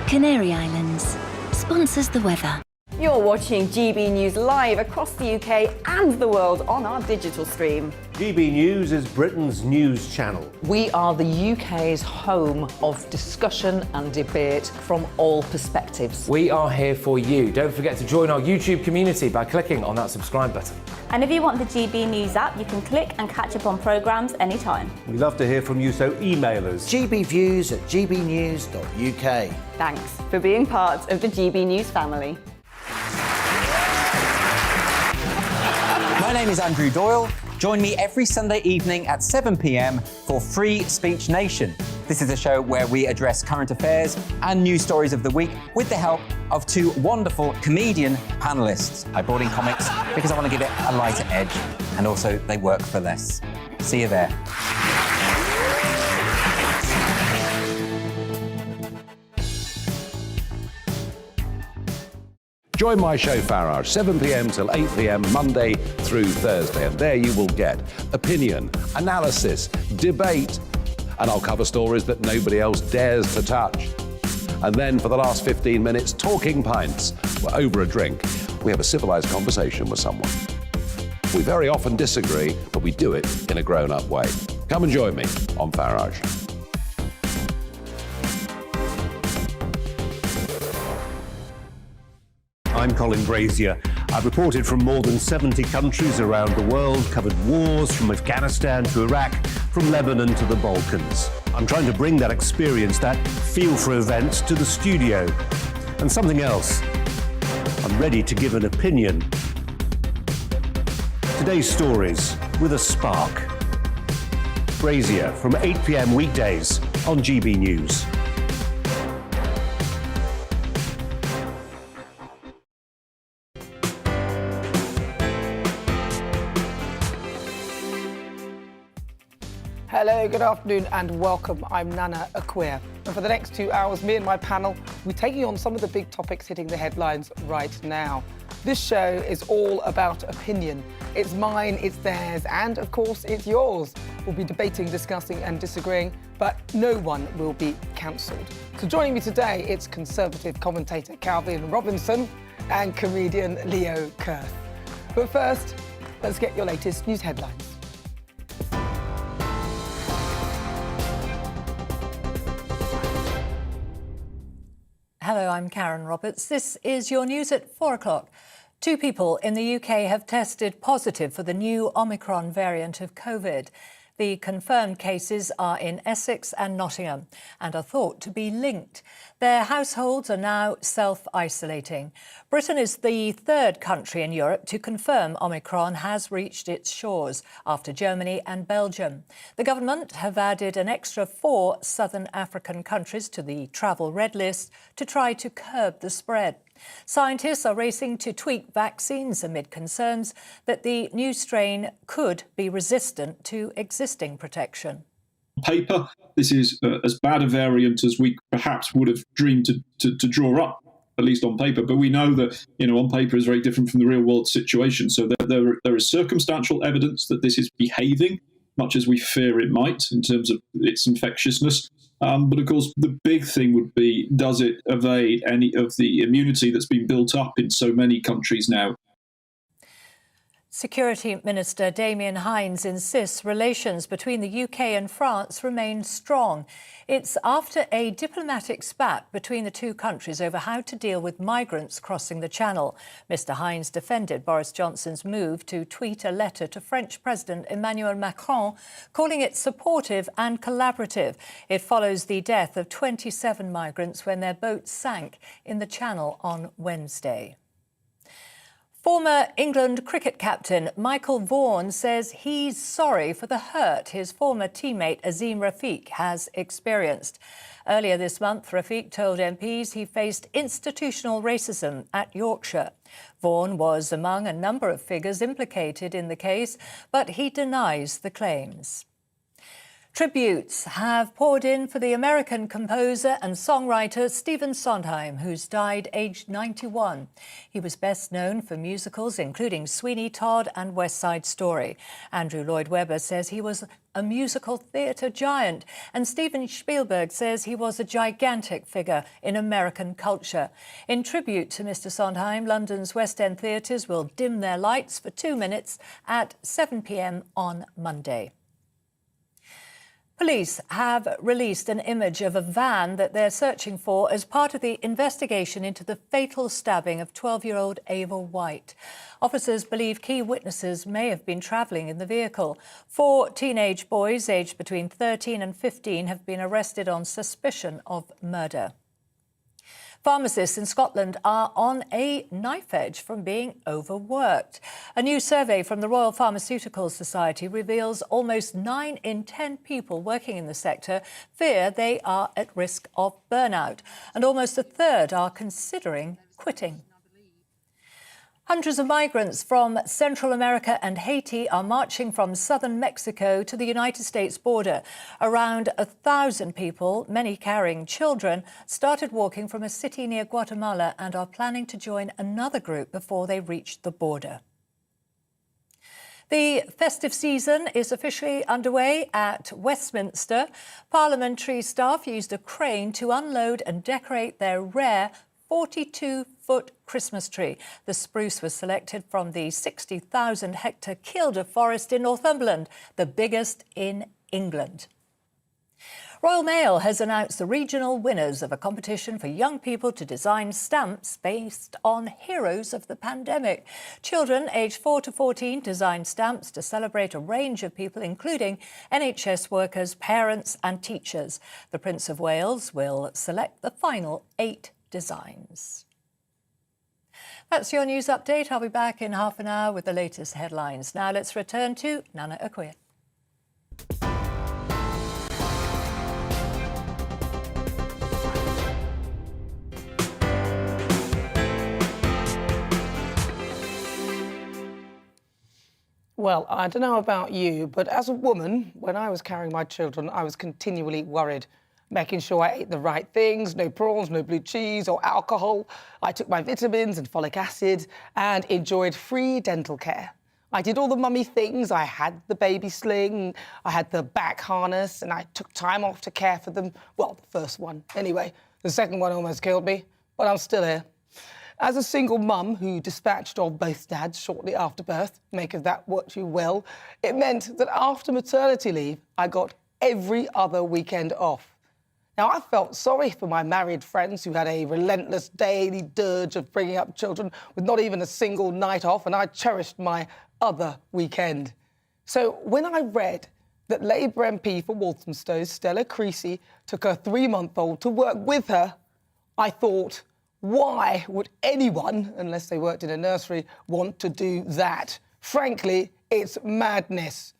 Canary Islands sponsors the weather. You're watching GB News live across the UK and the world on our digital stream. GB News is Britain's news channel. We are the UK's home of discussion and debate from all perspectives. We are here for you. Don't forget to join our YouTube community by clicking on that subscribe button. And if you want the GB News app, you can click and catch up on programmes anytime. We love to hear from you, so email us. gbviews@gbnews.uk. Thanks for being part of the GB News family. My name is Andrew Doyle. Join me every Sunday evening at 7 p.m. for Free Speech Nation. This is a show where we address current affairs and news stories of the week with the help of two wonderful comedian panellists. I brought in comics because I want to give it a lighter edge, and also they work for less. See you there. Join my show Farage, 7 p.m. till 8 p.m. Monday through Thursday, and there you will get opinion, analysis, debate, and I'll cover stories that nobody else dares to touch. And then for the last 15 minutes, talking pints. We're over a drink. We have a civilised conversation with someone. We very often disagree, but we do it in a grown-up way. Come and join me on Farage. I'm Colin Brazier. I've reported from more than 70 countries around the world, covered wars from Afghanistan to Iraq, from Lebanon to the Balkans. I'm trying to bring that experience, that feel for events, to the studio. And something else. I'm ready to give an opinion. Today's stories with a spark. Brazier from 8 p.m. weekdays on GB News. Hello, good afternoon and welcome. I'm Nana Akua. And for the next 2 hours, me and my panel, we're taking on some of the big topics hitting the headlines right now. This show is all about opinion. It's mine, it's theirs, and of course, it's yours. We'll be debating, discussing and disagreeing, but no one will be cancelled. So joining me today, it's Conservative commentator Calvin Robinson and comedian Leo Kurth. But first, let's get your latest news headlines. Hello, I'm Karen Roberts. This is your news at 4 o'clock. 2 people in the UK have tested positive for the new Omicron variant of COVID. The confirmed cases are in Essex and Nottingham and are thought to be linked. Their households are now self-isolating. Britain is the 3rd country in Europe to confirm Omicron has reached its shores after Germany and Belgium. The government have added an extra 4 southern African countries to the travel red list to try to curb the spread. Scientists are racing to tweak vaccines amid concerns that the new strain could be resistant to existing protection. On paper, this is as bad a variant as we perhaps would have dreamed to draw up, at least on paper. But we know that, on paper is very different from the real world situation. So there is circumstantial evidence that this is behaving much as we fear it might in terms of its infectiousness. But of course, the big thing would be, does it evade any of the immunity that's been built up in so many countries now? Security Minister Damien Hinds insists relations between the UK and France remain strong. It's after a diplomatic spat between the 2 countries over how to deal with migrants crossing the Channel. Mr Hinds defended Boris Johnson's move to tweet a letter to French President Emmanuel Macron, calling it supportive and collaborative. It follows the death of 27 migrants when their boat sank in the Channel on Wednesday. Former England cricket captain Michael Vaughan says he's sorry for the hurt his former teammate Azeem Rafiq has experienced. Earlier this month, Rafiq told MPs he faced institutional racism at Yorkshire. Vaughan was among a number of figures implicated in the case, but he denies the claims. Tributes have poured in for the American composer and songwriter Stephen Sondheim, who's died aged 91. He was best known for musicals including Sweeney Todd and West Side Story. Andrew Lloyd Webber says he was a musical theatre giant, and Steven Spielberg says he was a gigantic figure in American culture. In tribute to Mr. Sondheim, London's West End theatres will dim their lights for 2 minutes at 7 p.m. on Monday. Police have released an image of a van that they're searching for as part of the investigation into the fatal stabbing of 12-year-old Ava White. Officers believe key witnesses may have been travelling in the vehicle. 4 teenage boys aged between 13 and 15 have been arrested on suspicion of murder. Pharmacists in Scotland are on a knife edge from being overworked. A new survey from the Royal Pharmaceutical Society reveals almost 9 in 10 people working in the sector fear they are at risk of burnout, and almost a third are considering quitting. Hundreds of migrants from Central America and Haiti are marching from southern Mexico to the United States border. Around 1,000 people, many carrying children, started walking from a city near Guatemala and are planning to join another group before they reach the border. The festive season is officially underway at Westminster. Parliamentary staff used a crane to unload and decorate their rare 42-foot Christmas tree. The spruce was selected from the 60,000-hectare Kielder forest in Northumberland, the biggest in England. Royal Mail has announced the regional winners of a competition for young people to design stamps based on heroes of the pandemic. Children aged 4 to 14 designed stamps to celebrate a range of people, including NHS workers, parents and teachers. The Prince of Wales will select the final 8 designs. That's your news update. I'll be back in half an hour with the latest headlines. Now let's return to Nana Akua. Well, I don't know about you, but as a woman, when I was carrying my children, I was continually worried, making sure I ate the right things, no prawns, no blue cheese or alcohol. I took my vitamins and folic acid and enjoyed free dental care. I did all the mummy things. I had the baby sling, I had the back harness, and I took time off to care for them. Well, the first one, anyway. The second one almost killed me, but I'm still here. As a single mum who dispatched of both dads shortly after birth, make of that what you will, it meant that after maternity leave, I got every other weekend off. Now, I felt sorry for my married friends who had a relentless daily dirge of bringing up children with not even a single night off, and I cherished my other weekend. So when I read that Labour MP for Walthamstow, Stella Creasy, took her 3-month-old to work with her, I thought, why would anyone, unless they worked in a nursery, want to do that? Frankly, it's madness.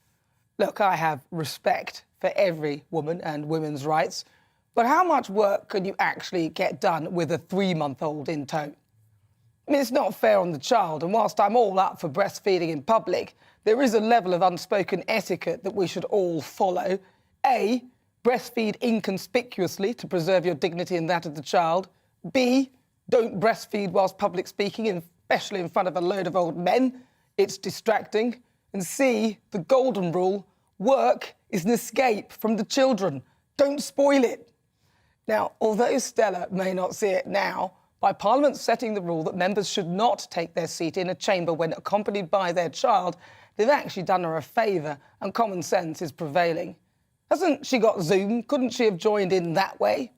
Look, I have respect for every woman and women's rights, but how much work can you actually get done with a 3-month-old in tow? I mean, it's not fair on the child, and whilst I'm all up for breastfeeding in public, there is a level of unspoken etiquette that we should all follow. A, breastfeed inconspicuously to preserve your dignity and that of the child. B, don't breastfeed whilst public speaking, especially in front of a load of old men. It's distracting. And C, the golden rule, work is an escape from the children. Don't spoil it. Now, although Stella may not see it now, by Parliament setting the rule that members should not take their seat in a chamber when accompanied by their child, they've actually done her a favour, and common sense is prevailing. Hasn't she got Zoom? Couldn't she have joined in that way?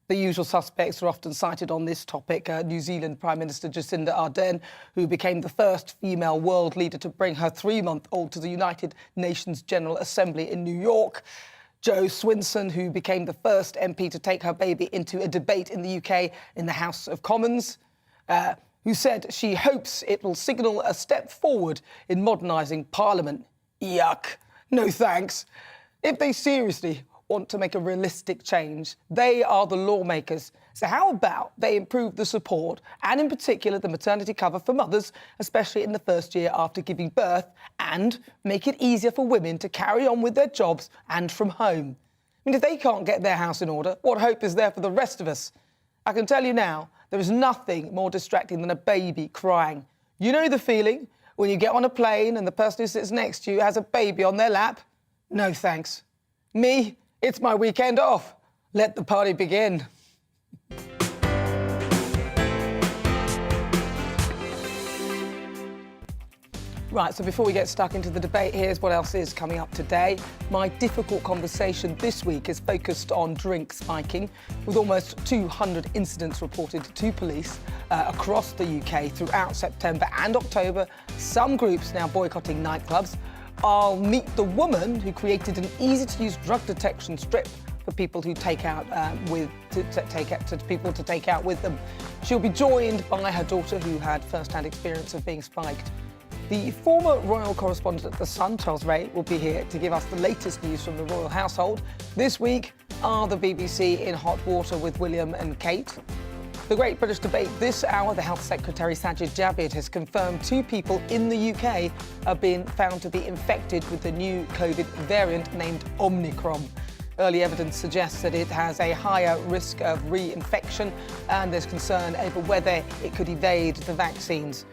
The usual suspects are often cited on this topic. New Zealand Prime Minister Jacinda Ardern, who became the first female world leader to bring her 3-month-old to the United Nations General Assembly in New York. Jo Swinson, who became the first MP to take her baby into a debate in the UK in the House of Commons, who said she hopes it will signal a step forward in modernising Parliament. Yuck. No thanks. If they seriously want to make a realistic change, they are the lawmakers, So how about they improve the support and, in particular, the maternity cover for mothers, especially in the first year after giving birth, and make it easier for women to carry on with their jobs and from home? I mean, if they can't get their house in order, what hope is there for the rest of us? I can tell you now, there is nothing more distracting than a baby crying. You know the feeling when you get on a plane and the person who sits next to you has a baby on their lap? No thanks. Me, it's my weekend off. Let the party begin. Right, so before we get stuck into the debate, here's what else is coming up today. My difficult conversation this week is focused on drink spiking, with almost 200 incidents reported to police across the UK throughout September and October. Some groups now boycotting nightclubs. I'll meet the woman who created an easy-to-use drug detection strip for people who take out people to take out with them. She'll be joined by her daughter, who had first-hand experience of being spiked. The former royal correspondent at The Sun, Charles Ray, will be here to give us the latest news from the royal household. This week, are the BBC in hot water with William and Kate? The Great British Debate this hour, the Health Secretary Sajid Javid has confirmed 2 people in the UK are being found to be infected with the new COVID variant named Omicron. Early evidence suggests that it has a higher risk of reinfection, and there's concern over whether it could evade the vaccines.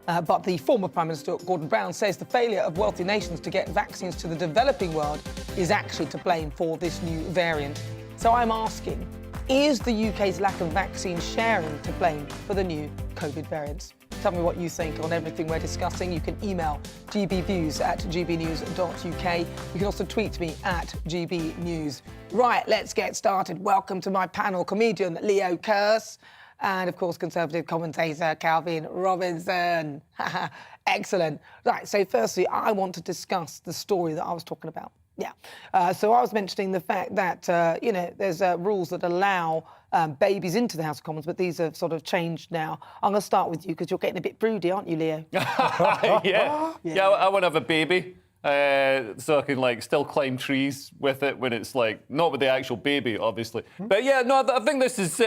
But the former Prime Minister, Gordon Brown, says the failure of wealthy nations to get vaccines to the developing world is actually to blame for this new variant. So I'm asking, is the UK's lack of vaccine sharing to blame for the new COVID variants? Tell me what you think on everything we're discussing. You can email gbviews@gbnews.uk. You can also tweet me at gbnews. Right, let's get started. Welcome to my panel, comedian Leo Kearse, and, of course, Conservative commentator Calvin Robinson. Excellent. Right, so firstly, I want to discuss the story that I was talking about. Yeah. So I was mentioning the fact that, there's rules that allow babies into the House of Commons, but these have sort of changed now. I'm going to start with you because you're getting a bit broody, aren't you, Leo? Yeah, I want to have a baby. So I can still climb trees with it when it's not with the actual baby, obviously. But yeah, no, I think this is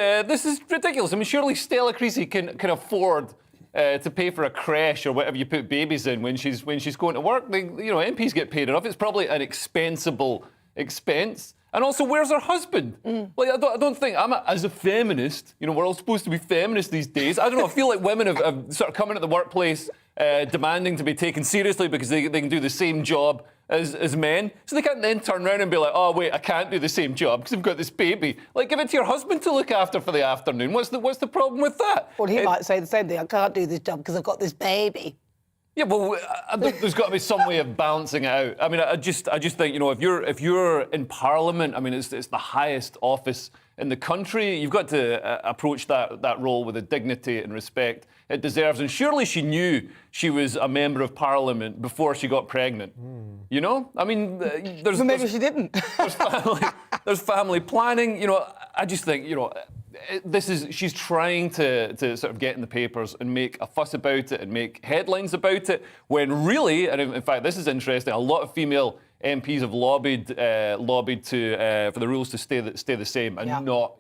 ridiculous. I mean, surely Stella Creasy can afford to pay for a creche or whatever you put babies in when she's going to work. MPs get paid enough. It's probably an expensible expense. And also, where's her husband? I don't think as a feminist, we're all supposed to be feminists these days. I don't know. I feel like women have sort of come into the workplace demanding to be taken seriously because they can do the same job as men. So they can't then turn around and be like, oh, wait, I can't do the same job because I've got this baby. Give it to your husband to look after for the afternoon. What's the problem with that? Well, he might say the same thing. I can't do this job because I've got this baby. Yeah, well, there's got to be some way of balancing it out. I mean, I just think, if you're in Parliament, I mean, it's the highest office in the country. You've got to approach that role with the dignity and respect it deserves. And surely she knew she was a member of Parliament before she got pregnant. I mean, there's maybe she didn't. There's family planning. I just think, she's trying to sort of get in the papers and make a fuss about it and make headlines about it, when really, and in fact, this is interesting, a lot of female MPs have lobbied for the rules to stay the same and not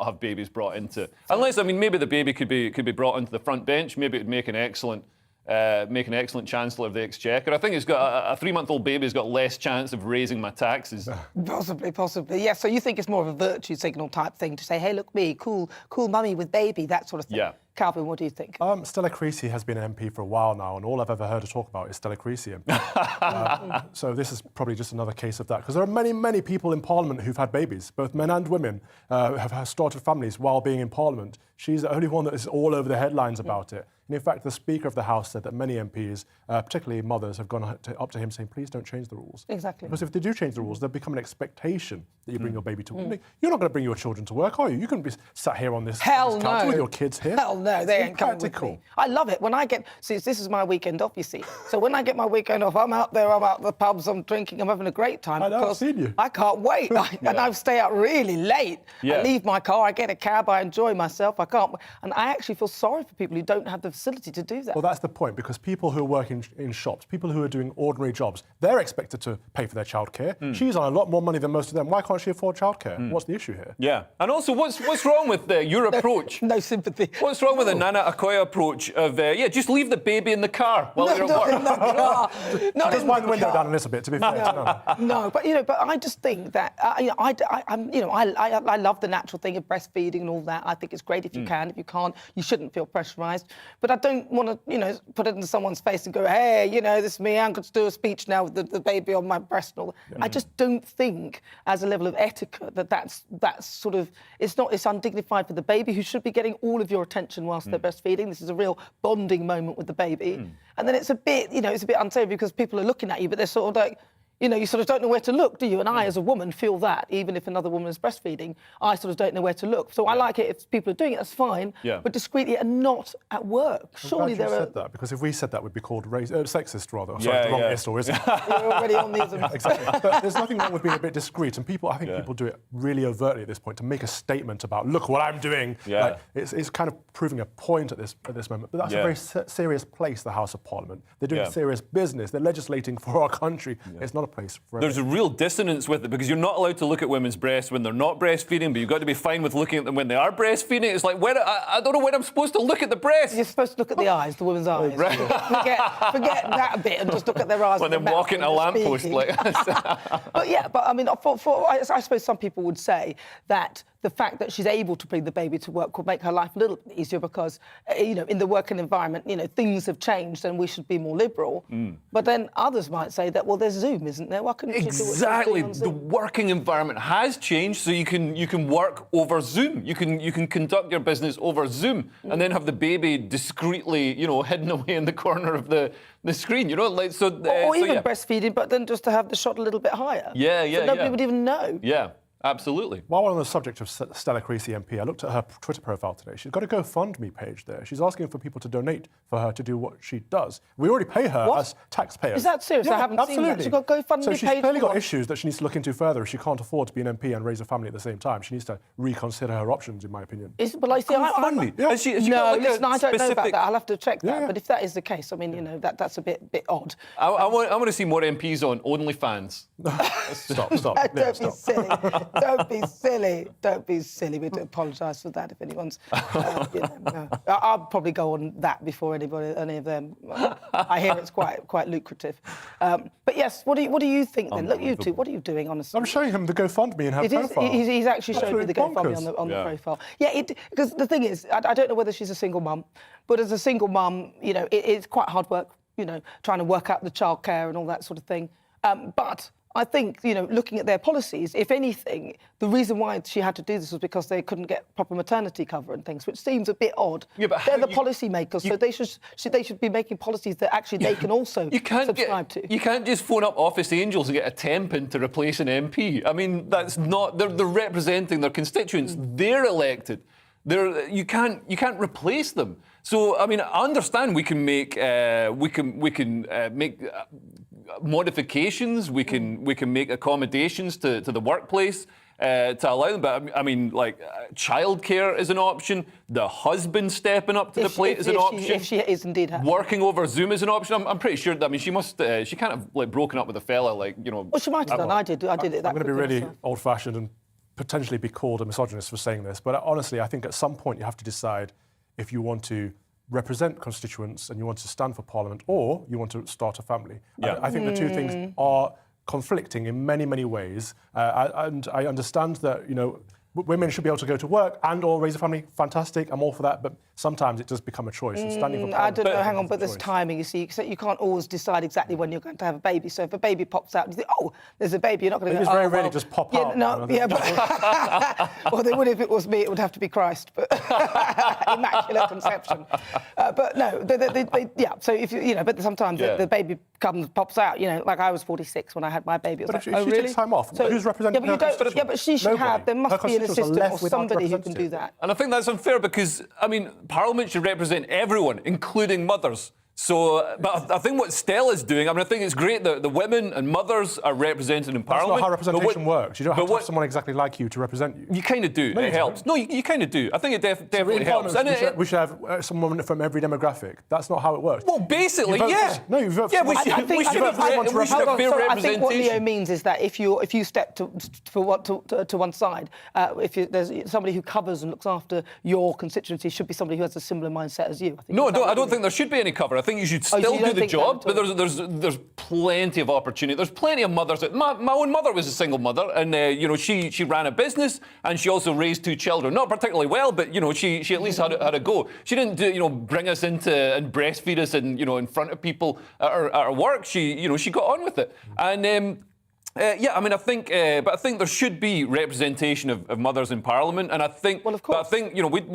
have babies brought into. Unless, I mean, maybe the baby could be brought into the front bench. Maybe it would make an excellent Chancellor of the Exchequer. I think it's got a 3-month-old baby's got less chance of raising my taxes. Possibly. Yeah, so you think it's more of a virtue signal type thing to say, hey, look me, cool mummy with baby, that sort of thing. Yeah. Calvin, what do you think? Stella Creasy has been an MP for a while now, and all I've ever heard her talk about is Stella Creasy. So this is probably just another case of that, because there are many, many people in Parliament who've had babies, both men and women, have started families while being in Parliament. She's the only one that is all over the headlines about it. And in fact, the Speaker of the House said that many MPs, particularly mothers, have gone up to him saying, please don't change the rules. Exactly. Because if they do change the rules, there'll become an expectation that you bring your baby to work. You're not going to bring your children to work, are you? You couldn't be sat here on this couch with your kids here. Hell no, they ain't coming with impractical. me. I love it. When I get... See, this is my weekend off, you see. So when I get my weekend off, I'm out there, I'm out the pubs, I'm drinking, I'm having a great time. I know, I've because seen you. I can't wait. And I stay out really late. Yeah. I leave my car, I get a cab, I enjoy myself. I can't... And I actually feel sorry for people who don't have the facility to do that. Well, that's the point, because people who work in shops, people who are doing ordinary jobs, they're expected to pay for their childcare. She's on a lot more money than most of them. Why can't she afford childcare? What's the issue here? Yeah. And also, what's wrong with your approach? No sympathy. What's wrong with the Nana Akua approach of, just leave the baby in the car while you're at work? In the car. Not Just in wind the the window car. down a little bit, to be fair. No, but but I just think that I love the natural thing of breastfeeding and all that. I think it's great if you can. If you can't, you shouldn't feel pressurised. But I don't want to, put it into someone's face and go, hey, this is me. I'm going to do a speech now with the baby on my breast and all that. I just don't think, as a level of etiquette, that's sort of it's undignified for the baby, who should be getting all of your attention whilst they're breastfeeding. This is a real bonding moment with the baby, and then it's a bit unsavory because people are looking at you, but they're sort of like, you sort of don't know where to look, do you? And I, as a woman, feel that, even if another woman is breastfeeding, I sort of don't know where to look. So I like it if people are doing it, that's fine, but discreetly and not at work. Surely there are... said that, because if we said that, we'd be called sexist, rather. Yeah, Sorry, the wrong ist, or is it? You're already on these... Exactly. But there's nothing wrong with being a bit discreet, and I think people do it really overtly at this point, to make a statement about, look what I'm doing. Yeah. Like, it's kind of proving a point at this moment. But that's a very serious place, the House of Parliament. They're doing serious business. They're legislating for our country. It's not a place for... There's a real dissonance with it, because you're not allowed to look at women's breasts when they're not breastfeeding, but you've got to be fine with looking at them when they are breastfeeding. It's like, I don't know when I'm supposed to look at the breasts. You're supposed to look at the eyes, the woman's eyes. Right. Forget that bit and just look at their eyes. When they're walking a lamppost. But I mean, I suppose some people would say that the fact that she's able to bring the baby to work will make her life a little bit easier because, in the working environment, things have changed and we should be more liberal. But then others might say that, well, there's Zoom, isn't there? Why couldn't she do what she's Exactly. doing on The Zoom? working environment has changed, so you can work over Zoom. You can conduct your business over Zoom, and then have the baby discreetly, hidden away in the corner of the screen. Or even breastfeeding, but then just to have the shot a little bit higher. Yeah. So nobody would even know. Yeah. Absolutely. While we're on the subject of Stella Creasy MP, I looked at her Twitter profile today. She's got a GoFundMe page there. She's asking for people to donate for her to do what she does. We already pay her as taxpayers. Is that serious? Yeah, I haven't seen that. She's got a GoFundMe so she's page clearly for got what? issues that she needs to look into further. If she can't afford to be an MP and raise a family at the same time, she needs to reconsider her options, in my opinion. But I see, GoFundMe? no, Has she got, listen, I don't know about that. I'll have to check that. Yeah. But if that is the case, I mean, that's a bit odd. I want to see more MPs on OnlyFans. Stop. Don't be silly. Don't be silly. Don't be silly. We do apologise for that if anyone's... I'll probably go on that before any of them. I hear it's quite lucrative. But yes, what do you think then? Look, you two, what are you doing, honestly? I'm showing him the GoFundMe in her profile. He's actually showing me the Absolutely GoFundMe on the profile. Yeah, because the thing is, I don't know whether she's a single mum, but as a single mum, it's quite hard work, trying to work out the childcare and all that sort of thing. But I think, looking at their policies, if anything, the reason why she had to do this was because they couldn't get proper maternity cover and things, which seems a bit odd. Yeah, but they're the policy makers, so they should be making policies that actually they can also subscribe to. You can't just phone up Office Angels and get a temp in to replace an MP. I mean, that's not... They're representing their constituents. They're elected. You can't replace them. So I mean, I understand we can make modifications. We can make accommodations to the workplace to allow them. But I mean, like childcare is an option. The husband stepping up to the plate is an option. If she is indeed happy. Working over Zoom is an option. I'm pretty sure that. I mean, she must. She can't have broken up with a fella Well, she might have done. I did it. I'm going to be really old-fashioned and potentially be called a misogynist for saying this, but honestly, I think at some point you have to decide if you want to represent constituents and you want to stand for Parliament, or you want to start a family. Yeah. I think the two things are conflicting in many, many ways, and I understand that women should be able to go to work and or raise a family. Fantastic, I'm all for that, but sometimes it does become a choice. And standing for I don't know, hang on, but there's timing, you see. So you can't always decide exactly when you're going to have a baby. So if a baby pops out, you think, oh, there's a baby, you're not going to go, very rarely just pop out. No, but well, they would if it was me, it would have to be Christ, but Immaculate Conception. But no, so if but sometimes the baby pops out, like I was 46 when I had my baby. But if she takes time off, so, who's representing her constituents? Yeah, but she should have, there must be an assistant or somebody who can do that. And I think that's unfair because, I mean, Parliament should represent everyone, including mothers. So, but I think what Stella's doing, I mean, I think it's great that the women and mothers are represented in Parliament. That's not how representation works. You don't have to have someone exactly like you to represent you. You kind of do. It helps. No, you kind of do. I think it definitely helps. We should have someone from every demographic. That's not how it works. Well, basically, yeah. No, you vote for we should have fair representation. I think what Leo means is that if you step to one side, if there's somebody who covers and looks after your constituency, should be somebody who has a similar mindset as you. I think I don't think there should be any cover. I think you should still do the job, but there's plenty of opportunity. There's plenty of mothers. My own mother was a single mother, and she ran a business, and she also raised 2 children. Not particularly well, but she at least had a go. She didn't bring us into and breastfeed us and in front of people at her work. She got on with it, and. I think there should be representation of mothers in Parliament, and I think, we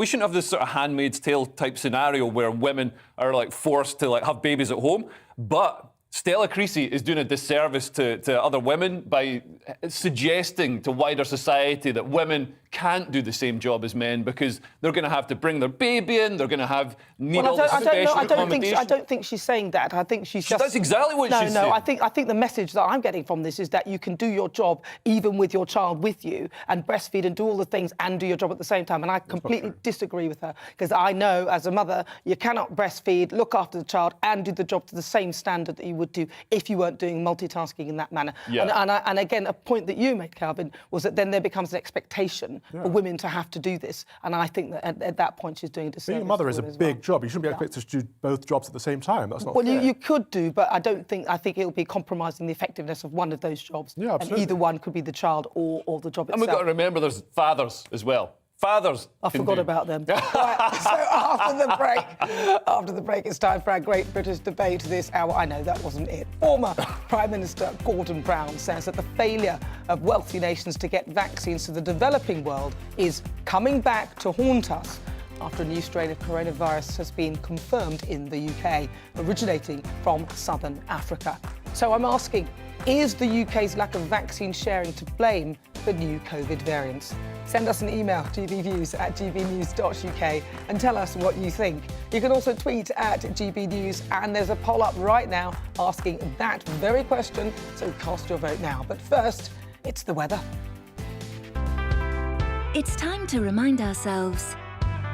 shouldn't have this sort of Handmaid's Tale type scenario where women are forced to have babies at home. But Stella Creasy is doing a disservice to other women by suggesting to wider society that women can't do the same job as men because they're going to have to bring their baby in, they're going to need all the special accommodation. I don't think she's saying that. I think she's just... That's exactly what she's saying. No, I think the message that I'm getting from this is that you can do your job even with your child with you and breastfeed and do all the things and do your job at the same time. And I completely disagree with her because I know as a mother you cannot breastfeed, look after the child and do the job to the same standard that you would do if you weren't doing multitasking in that manner. Yeah. And again, a point that you made, Calvin, was that then there becomes an expectation for women to have to do this. And I think that at that point she's doing a disservice. Being a mother is a big job. You shouldn't be expected to do both jobs at the same time. That's not fair. Well, you could do, but I think it'll be compromising the effectiveness of one of those jobs. Yeah, absolutely. And either one could be the child or the job itself. And we've got to remember there's fathers as well. Fathers. I forgot about them. Right, so after the break, it's time for our Great British Debate this hour. I know that wasn't it. Former Prime Minister Gordon Brown says that the failure of wealthy nations to get vaccines to the developing world is coming back to haunt us after a new strain of coronavirus has been confirmed in the UK, originating from southern Africa. So I'm asking, is the UK's lack of vaccine sharing to blame for new COVID variants? Send us an email, gbnews@gbnews.uk, and tell us what you think. You can also tweet at GBNews, and there's a poll up right now asking that very question, so cast your vote now. But first, it's the weather. It's time to remind ourselves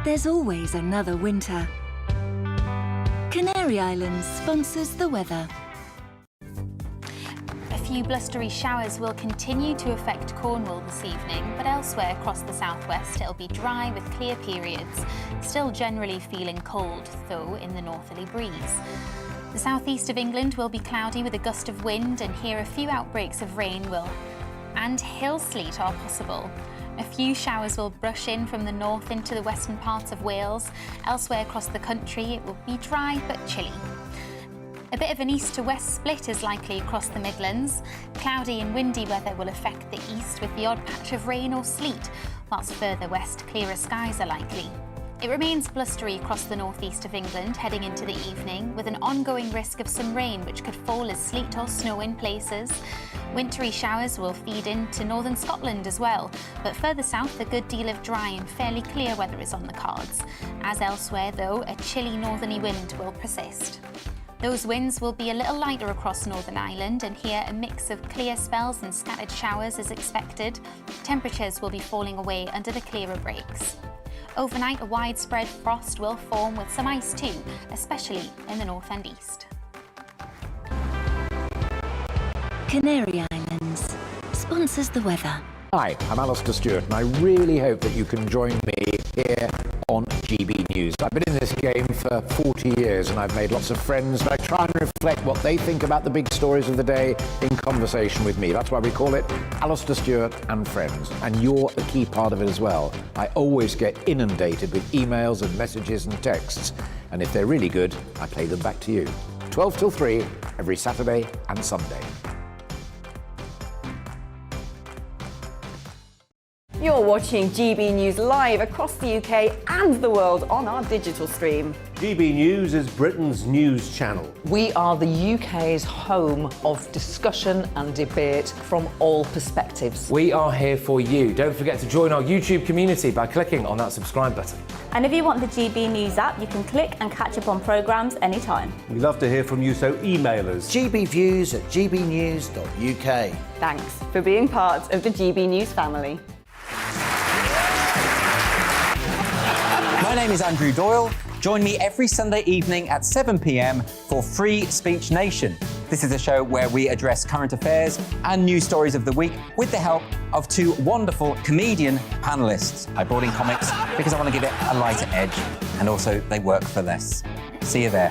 there's always another winter. Canary Islands sponsors the weather. A few blustery showers will continue to affect Cornwall this evening, but elsewhere across the southwest it'll be dry with clear periods. Still generally feeling cold, though, in the northerly breeze. The southeast of England will be cloudy with a gust of wind, and here a few outbreaks of rain and hill sleet are possible. A few showers will brush in from the north into the western parts of Wales. Elsewhere across the country it will be dry but chilly. A bit of an east to west split is likely across the Midlands. Cloudy and windy weather will affect the east with the odd patch of rain or sleet, whilst further west clearer skies are likely. It remains blustery across the northeast of England heading into the evening, with an ongoing risk of some rain which could fall as sleet or snow in places. Wintry showers will feed into northern Scotland as well, but further south a good deal of dry and fairly clear weather is on the cards. As elsewhere though, a chilly northerly wind will persist. Those winds will be a little lighter across Northern Ireland, and here a mix of clear spells and scattered showers is expected. Temperatures will be falling away under the clearer breaks. Overnight, a widespread frost will form with some ice too, especially in the north and east. Canary Islands sponsors the weather. Hi, I'm Alistair Stewart, and I really hope that you can join me here on GB News. I've been in this game for 40 years and I've made lots of friends, but I try and reflect what they think about the big stories of the day in conversation with me. That's why we call it Alistair Stewart and Friends, and you're a key part of it as well. I always get inundated with emails and messages and texts, and if they're really good, I play them back to you. 12 till 3 every Saturday and Sunday. You're watching GB News live across the UK and the world on our digital stream. GB News is Britain's news channel. We are the UK's home of discussion and debate from all perspectives. We are here for you. Don't forget to join our YouTube community by clicking on that subscribe button. And if you want the GB News app, you can click and catch up on programmes anytime. We love to hear from you, so email us. gbviews@gbnews.uk. Thanks for being part of the GB News family. My name is Andrew Doyle. Join me every Sunday evening at 7 p.m. for Free Speech Nation. This is a show where we address current affairs and news stories of the week with the help of two wonderful comedian panellists. I brought in comics because I want to give it a lighter edge, and also they work for less. See you there.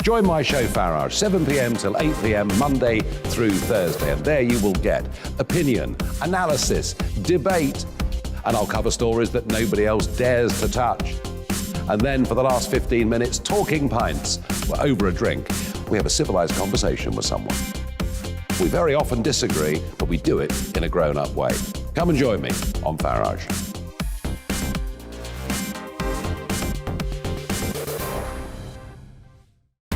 Join my show Farage, 7 p.m. till 8 p.m. Monday through Thursday, and there you will get opinion, analysis, debate, and I'll cover stories that nobody else dares to touch. And then for the last 15 minutes, talking pints. We're over a drink. We have a civilized conversation with someone. We very often disagree, but we do it in a grown-up way. Come and join me on Farage.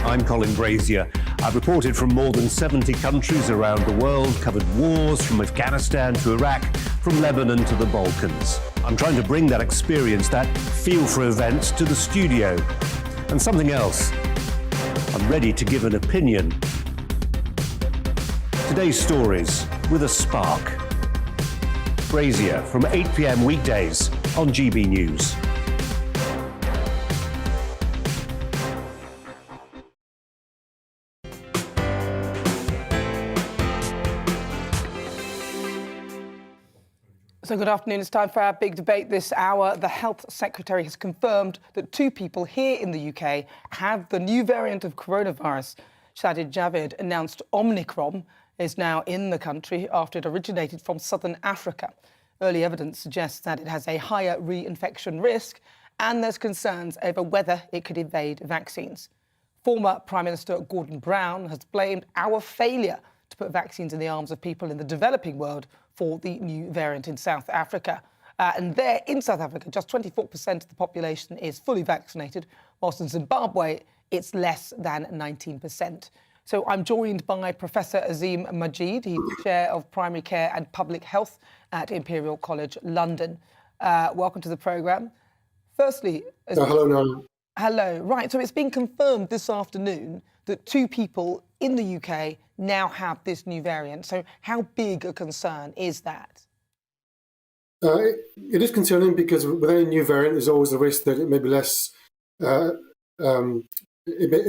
I'm Colin Brazier. I've reported from more than 70 countries around the world, covered wars from Afghanistan to Iraq, from Lebanon to the Balkans. I'm trying to bring that experience, that feel for events, to the studio. And something else. I'm ready to give an opinion. Today's stories with a spark. Brazier from 8 p.m. weekdays on GB News. So good afternoon. It's time for our big debate this hour. The Health Secretary has confirmed that 2 people here in the UK have the new variant of coronavirus. Sajid Javid announced Omicron is now in the country after it originated from southern Africa. Early evidence suggests that it has a higher reinfection risk, and there's concerns over whether it could evade vaccines. Former Prime Minister Gordon Brown has blamed our failure to put vaccines in the arms of people in the developing world for the new variant in South Africa. And there, in South Africa, just 24% of the population is fully vaccinated, whilst in Zimbabwe, it's less than 19%. So I'm joined by Professor Azim Majid. He's Chair of Primary Care and Public Health at Imperial College London. Welcome to the programme. Firstly... hello, Nana. Hello. Right, so it's been confirmed this afternoon that 2 people in the UK now have this new variant. So how big a concern is that? It is concerning because with any new variant, there's always a risk that it may be less. It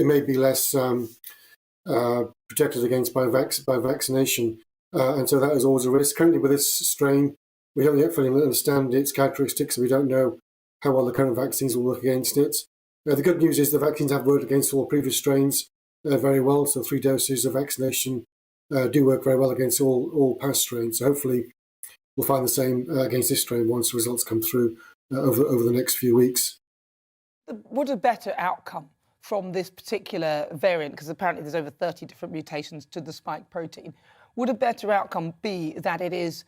may be less protected against by vaccination, and so that is always a risk. Currently, with this strain, we don't yet fully understand its characteristics, and we don't know how well the current vaccines will work against it. The good news is the vaccines have worked against all previous strains very well. So 3 doses of vaccination do work very well against all past strains. So hopefully we'll find the same against this strain once results come through over the next few weeks. Would a better outcome from this particular variant, because apparently there's over 30 different mutations to the spike protein, would a better outcome be that it is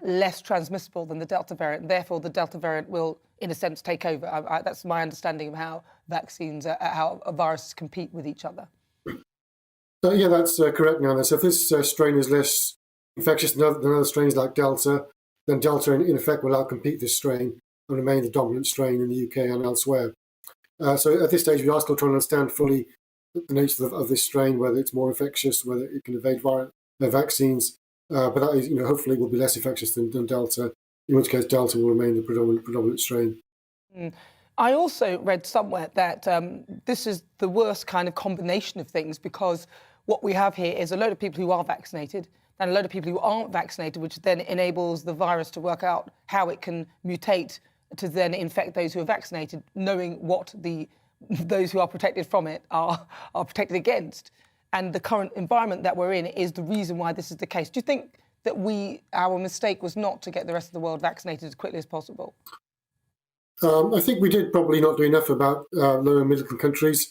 less transmissible than the Delta variant? Therefore, the Delta variant will, in a sense, take over. That's my understanding of how vaccines, how viruses compete with each other. Yeah, that's correct, Nana. So if this strain is less infectious than other strains like Delta, then Delta, in effect, will outcompete this strain and remain the dominant strain in the UK and elsewhere. So at this stage, we are still trying to understand fully the nature of this strain, whether it's more infectious, whether it can evade vaccines. But that is, hopefully will be less infectious than Delta, in which case Delta will remain the predominant strain. I also read somewhere that this is the worst kind of combination of things, because what we have here is a load of people who are vaccinated and a load of people who aren't vaccinated, which then enables the virus to work out how it can mutate to then infect those who are vaccinated, knowing what those who are protected from it are protected against. And the current environment that we're in is the reason why this is the case. Do you think that our mistake was not to get the rest of the world vaccinated as quickly as possible? I think we did probably not do enough about lower and middle income countries.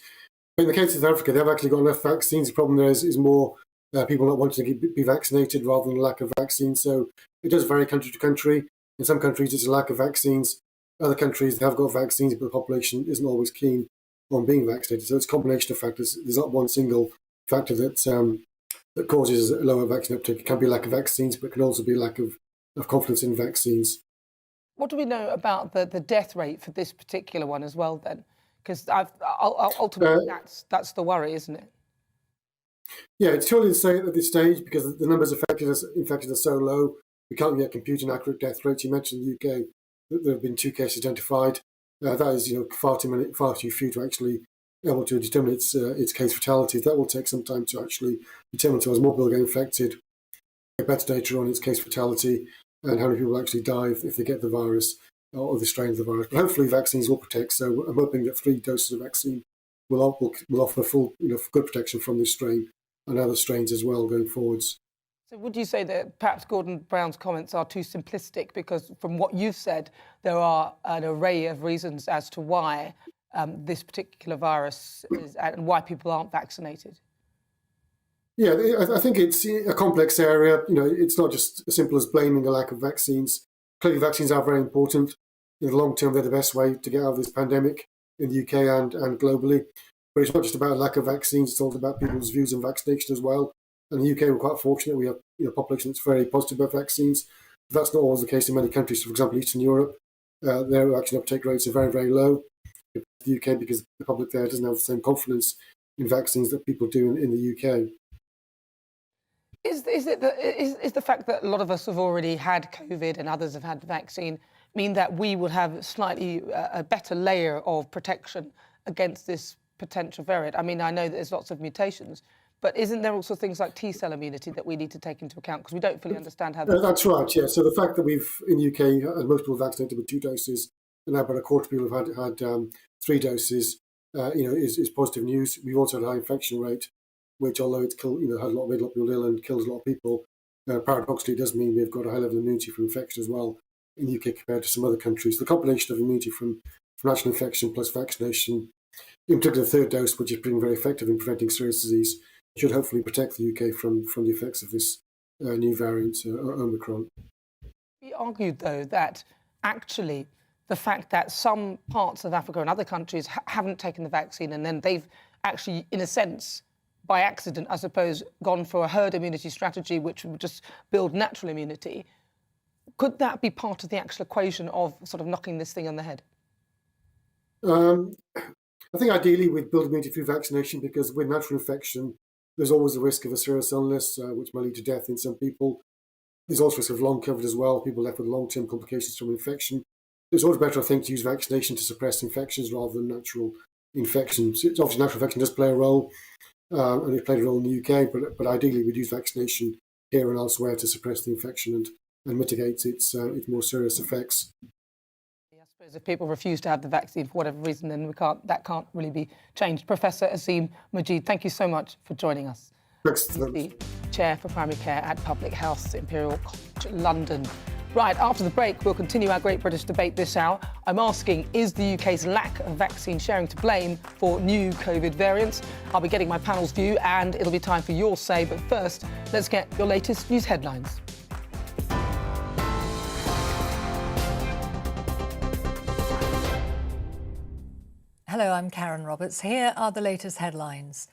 In the case of South Africa, they've actually got enough vaccines. The problem there is more people not wanting to be vaccinated rather than a lack of vaccines. So it does vary country to country. In some countries, it's a lack of vaccines. Other countries have got vaccines, but the population isn't always keen on being vaccinated. So it's a combination of factors. There's not one single factor that causes a lower vaccine uptake. It can be a lack of vaccines, but it can also be a lack of confidence in vaccines. What do we know about the death rate for this particular one as well, then? Because ultimately that's the worry, isn't it? Yeah, it's too early to say at this stage because the numbers infected are so low. We can't yet compute an accurate death rate. You mentioned the UK, that there have been 2 cases identified. That is, far too few to actually be able to determine its case fatality. That will take some time to actually determine. So as more people get infected, get better data on its case fatality and how many people actually die if they get the virus or the strain of the virus. But hopefully vaccines will protect. So I'm hoping that 3 doses of vaccine will offer full, good protection from this strain and other strains as well going forwards. So would you say that perhaps Gordon Brown's comments are too simplistic? Because from what you've said, there are an array of reasons as to why this particular virus is and why people aren't vaccinated. Yeah, I think it's a complex area. It's not just as simple as blaming a lack of vaccines. Clearly, vaccines are very important. In the long term, they're the best way to get out of this pandemic in the UK and globally. But it's not just about a lack of vaccines, it's also about people's views on vaccination as well. And in the UK, we're quite fortunate. We have a population that's very positive about vaccines. But that's not always the case in many countries. For example, Eastern Europe, their vaccine uptake rates are very, very low in the UK because the public there doesn't have the same confidence in vaccines that people do in the UK. Is the fact that a lot of us have already had COVID and others have had the vaccine mean that we would have slightly a better layer of protection against this potential variant? I mean, I know that there's lots of mutations, but isn't there also things like T-cell immunity that we need to take into account because we don't fully understand how that's right, yeah. So the fact that we've, in the UK, most people vaccinated with 2 doses, and now about a quarter of people have had 3 doses, is positive news. We've also had a high infection rate, which, although it's killed, made a lot of people ill and kills a lot of people, paradoxically, it does mean we've got a high level of immunity from infection as well in the UK compared to some other countries. The combination of immunity from actual infection plus vaccination, in particular the 3rd dose, which is proving very effective in preventing serious disease, should hopefully protect the UK from the effects of this new variant, Omicron. We argued, though, that actually the fact that some parts of Africa and other countries haven't taken the vaccine and then they've actually, in a sense, by accident, I suppose, gone for a herd immunity strategy, which would just build natural immunity. Could that be part of the actual equation of sort of knocking this thing on the head? I think ideally we'd build immunity through vaccination because with natural infection, there's always a risk of a serious illness, which may lead to death in some people. There's also a risk of long COVID as well, people left with long-term complications from infection. It's always better, I think, to use vaccination to suppress infections rather than natural infections. Obviously, natural infection does play a role, and it played a role in the UK, but ideally we'd use vaccination here and elsewhere to suppress the infection and mitigate its more serious effects. I suppose if people refuse to have the vaccine for whatever reason, then that can't really be changed. Professor Azeem Majeed, thank you so much for joining us. Thanks. The Chair for Primary Care at Public Health, Imperial College London. Right, after the break, we'll continue our Great British Debate this hour. I'm asking, is the UK's lack of vaccine sharing to blame for new COVID variants? I'll be getting my panel's view and it'll be time for your say. But first, let's get your latest news headlines. Hello, I'm Karen Roberts. Here are the latest headlines.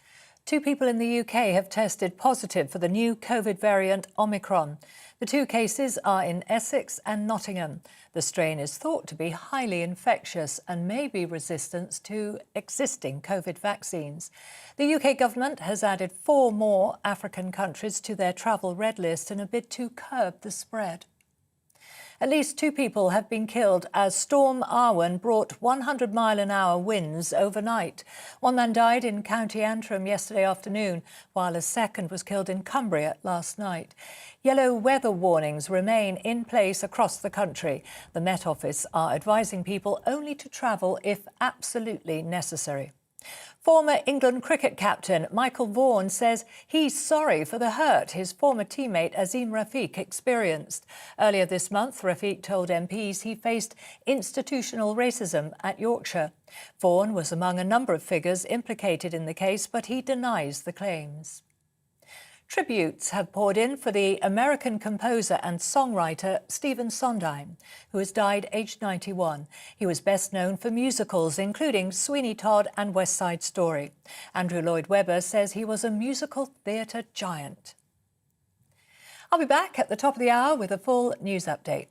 2 people in the UK have tested positive for the new COVID variant Omicron. The 2 cases are in Essex and Nottingham. The strain is thought to be highly infectious and may be resistant to existing COVID vaccines. The UK government has added 4 more African countries to their travel red list in a bid to curb the spread. At least 2 people have been killed as Storm Arwen brought 100-mile-an-hour winds overnight. 1 man died in County Antrim yesterday afternoon, while a second was killed in Cumbria last night. Yellow weather warnings remain in place across the country. The Met Office are advising people only to travel if absolutely necessary. Former England cricket captain Michael Vaughan says he's sorry for the hurt his former teammate Azeem Rafiq experienced. Earlier this month, Rafiq told MPs he faced institutional racism at Yorkshire. Vaughan was among a number of figures implicated in the case, but he denies the claims. Tributes have poured in for the American composer and songwriter Stephen Sondheim, who has died aged 91. He was best known for musicals, including Sweeney Todd and West Side Story. Andrew Lloyd Webber says he was a musical theatre giant. I'll be back at the top of the hour with a full news update.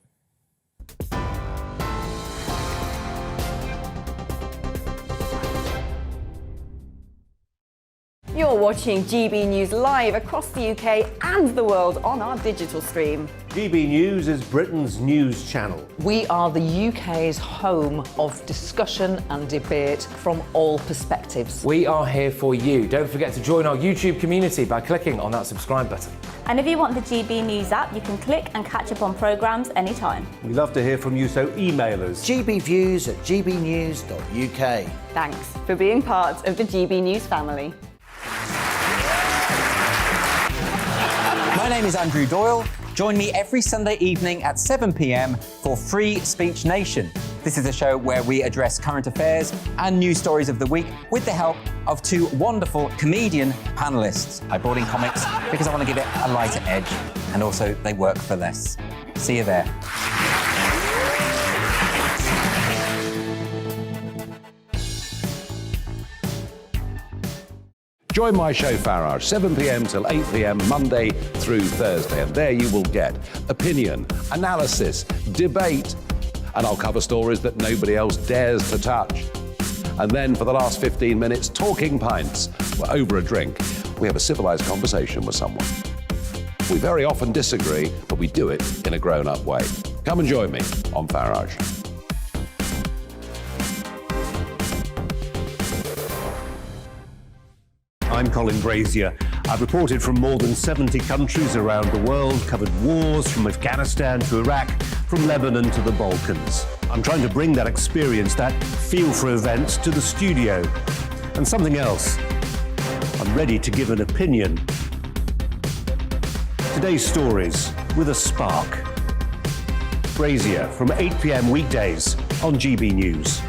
You're watching GB News live across the UK and the world on our digital stream. GB News is Britain's news channel. We are the UK's home of discussion and debate from all perspectives. We are here for you. Don't forget to join our YouTube community by clicking on that subscribe button. And if you want the GB News app, you can click and catch up on programmes anytime. We love to hear from you, so email us. gbviews@gbnews.uk. Thanks for being part of the GB News family. My name is Andrew Doyle. Join me every Sunday evening at 7 p.m. for Free Speech Nation. This is a show where we address current affairs and news stories of the week with the help of two wonderful comedian panellists. I brought in comics because I want to give it a lighter edge, and also they work for less. See you there. Join my show Farage, 7 p.m. till 8 p.m. Monday through Thursday. And there you will get opinion, analysis, debate, and I'll cover stories that nobody else dares to touch. And then for the last 15 minutes, talking pints. We're over a drink. We have a civilized conversation with someone. We very often disagree, but we do it in a grown-up way. Come and join me on Farage. I'm Colin Brazier. I've reported from more than 70 countries around the world, covered wars from Afghanistan to Iraq, from Lebanon to the Balkans. I'm trying to bring that experience, that feel for events, to the studio. And something else. I'm ready to give an opinion. Today's stories with a spark. Brazier from 8 p.m. weekdays on GB News.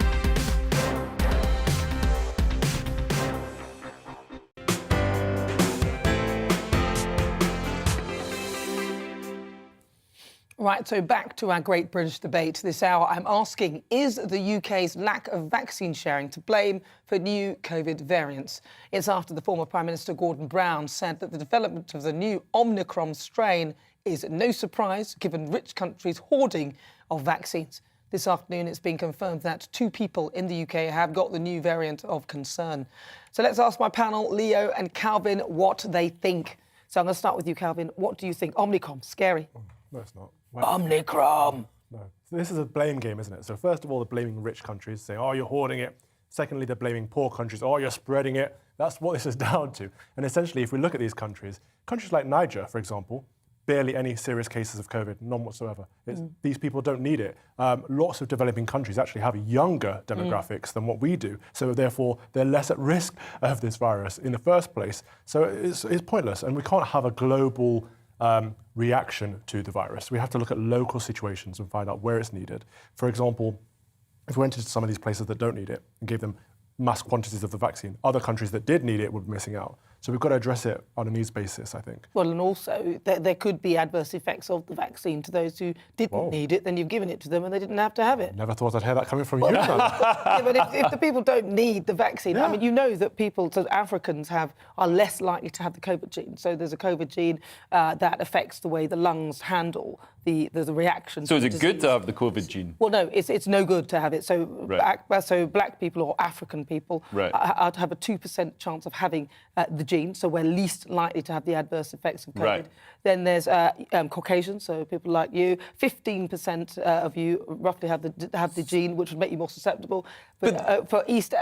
Right, so back to our Great British Debate. This hour I'm asking, is the UK's lack of vaccine sharing to blame for new COVID variants? It's after the former Prime Minister Gordon Brown said that the development of the new Omicron strain is no surprise given rich countries' hoarding of vaccines. This afternoon it's been confirmed that 2 people in the UK have got the new variant of concern. So let's ask my panel, Leo and Calvin, what they think. So I'm going to start with you, Calvin. What do you think? Omicron, scary? No, it's not. Omicron. No. So this is a blame game, isn't it? So first of all, they're blaming rich countries, saying, oh, you're hoarding it. Secondly, they're blaming poor countries. Oh, you're spreading it. That's what this is down to. And essentially, if we look at these countries like Niger, for example, barely any serious cases of COVID, none whatsoever. These people don't need it. Lots of developing countries actually have younger demographics than what we do. So therefore, they're less at risk of this virus in the first place. So it's pointless. And we can't have a global reaction to the virus. We have to look at local situations and find out where it's needed. For example, if we went into some of these places that don't need it and gave them mass quantities of the vaccine, other countries that did need it would be missing out. So we've got to address it on a needs basis, I think. Well, and also there could be adverse effects of the vaccine to those who didn't need it, then you've given it to them and they didn't have to have it. Never thought I'd hear that coming from you. Yeah, but if the people don't need the vaccine, I mean, you know that Africans are less likely to have the COVID gene. So there's a COVID gene that affects the way the lungs handle the reaction. So is it good to have the COVID gene? Well, no, it's no good to have it. So, so black people or African people have a 2% chance of having the gene, so we're least likely to have the adverse effects of COVID. Right. Then there's Caucasians, so people like you. 15% of you roughly have the gene, which would make you more susceptible. But for East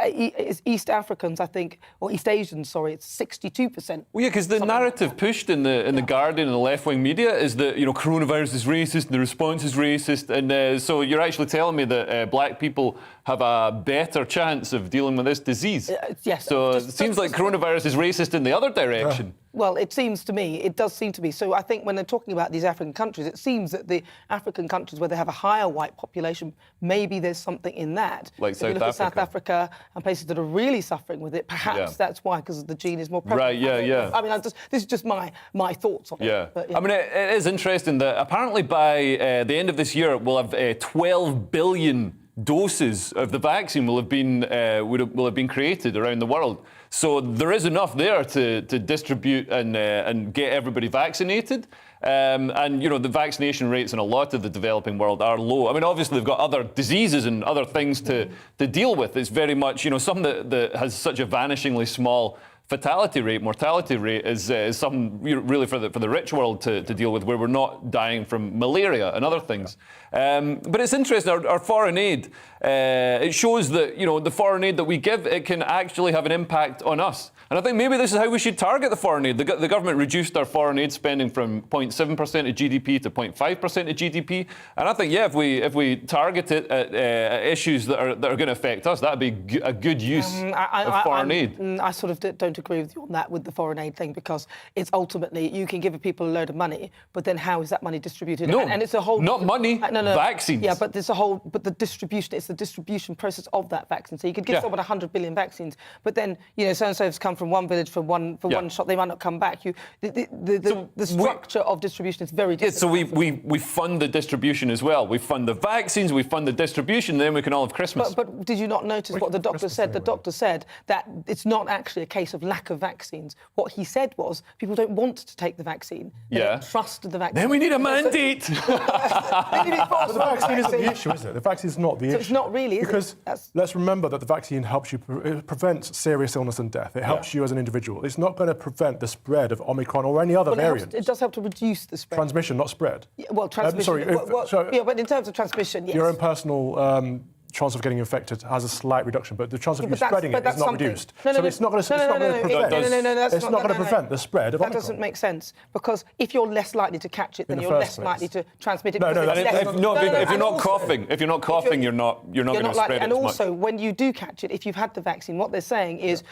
Africans, I think, or East Asians, sorry, it's 62%. Well, yeah, because the narrative pushed in the Guardian and the left-wing media is that coronavirus is racist, and the response is racist, and so you're actually telling me that black people have a better chance of dealing with this disease. Yes. So it seems like coronavirus is racist in the other direction. Well, it seems to me, it does seem to be. So I think when they're talking about these African countries, it seems that the African countries where they have a higher white population, maybe there's something in that. Like if you look at South Africa and places that are really suffering with it, perhaps that's why, because the gene is more prevalent. Right, yeah. I mean, this is just my thoughts on it. But, I mean, it is interesting that apparently by the end of this year, we'll have 12 billion doses of the vaccine will have been created around the world. So there is enough there to distribute and get everybody vaccinated. And, you know, the vaccination rates in a lot of the developing world are low. I mean, obviously, they've got other diseases and other things to deal with. It's very much, you know, something that has such a vanishingly small fatality rate, mortality rate is something really for the rich world to deal with, where we're not dying from malaria and other things. But it's interesting, our foreign aid, it shows that, you know, the foreign aid that we give, it can actually have an impact on us. And I think maybe this is how we should target the foreign aid. The government reduced our foreign aid spending from 0.7% of GDP to 0.5% of GDP. And I think, if we target it at issues that are going to affect us, that'd be a good use of foreign aid. I sort of don't agree with you on that, with the foreign aid thing, because it's ultimately, you can give people a load of money, but then how is that money distributed? No, and it's a whole... Not money, vaccines. Yeah, but there's a whole... But the distribution, it's the distribution process of that vaccine. So you could give someone 100 billion vaccines, but then, you know, so-and-so has come from one village for one shot, they might not come back. The structure of distribution is very different. So we fund the distribution as well. We fund the vaccines, we fund the distribution, then we can all have Christmas. But did you not notice what the doctor said? The doctor said that it's not actually a case of lack of vaccines. What he said was people don't want to take the vaccine. They don't trust the vaccine. Then we need a mandate. But the vaccine isn't the issue, is it? The vaccine is not the issue. It's not really, is because let's remember that the vaccine helps you, it prevents serious illness and death. It helps you as an individual. It's not going to prevent the spread of Omicron or any other variant. It does help to reduce the spread. Transmission, not spread. Yeah, well, transmission. But in terms of transmission, yes. Your own personal chance of getting infected has a slight reduction, but the chance of you spreading it is not reduced. So it's not going to prevent. It's not going to prevent the spread of Omicron. That doesn't make sense, because if you're less likely to catch it, then you're less likely to transmit it. If you're not coughing, you're not going to spread it. And also, when you do catch it, if you've had the vaccine, what they're saying is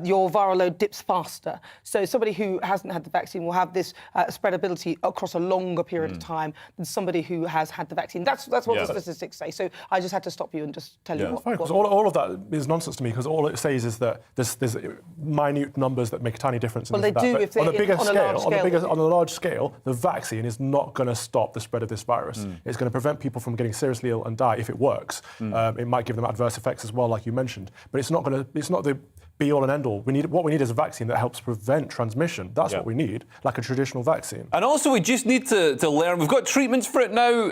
your viral load dips faster. So somebody who hasn't had the vaccine will have this spreadability across a longer period of time than somebody who has had the vaccine. That's what the statistics say. So I just had to stop you and just tell you what... All of that is nonsense to me, because all it says is that there's minute numbers that make a tiny difference. Well, they do if they're on a large scale, the vaccine is not going to stop the spread of this virus. It's going to prevent people from getting seriously ill and die if it works. It might give them adverse effects as well, like you mentioned, but it's not the be-all and end-all. What we need is a vaccine that helps prevent transmission. That's what we need, like a traditional vaccine. And also, we just need to learn. We've got treatments for it now.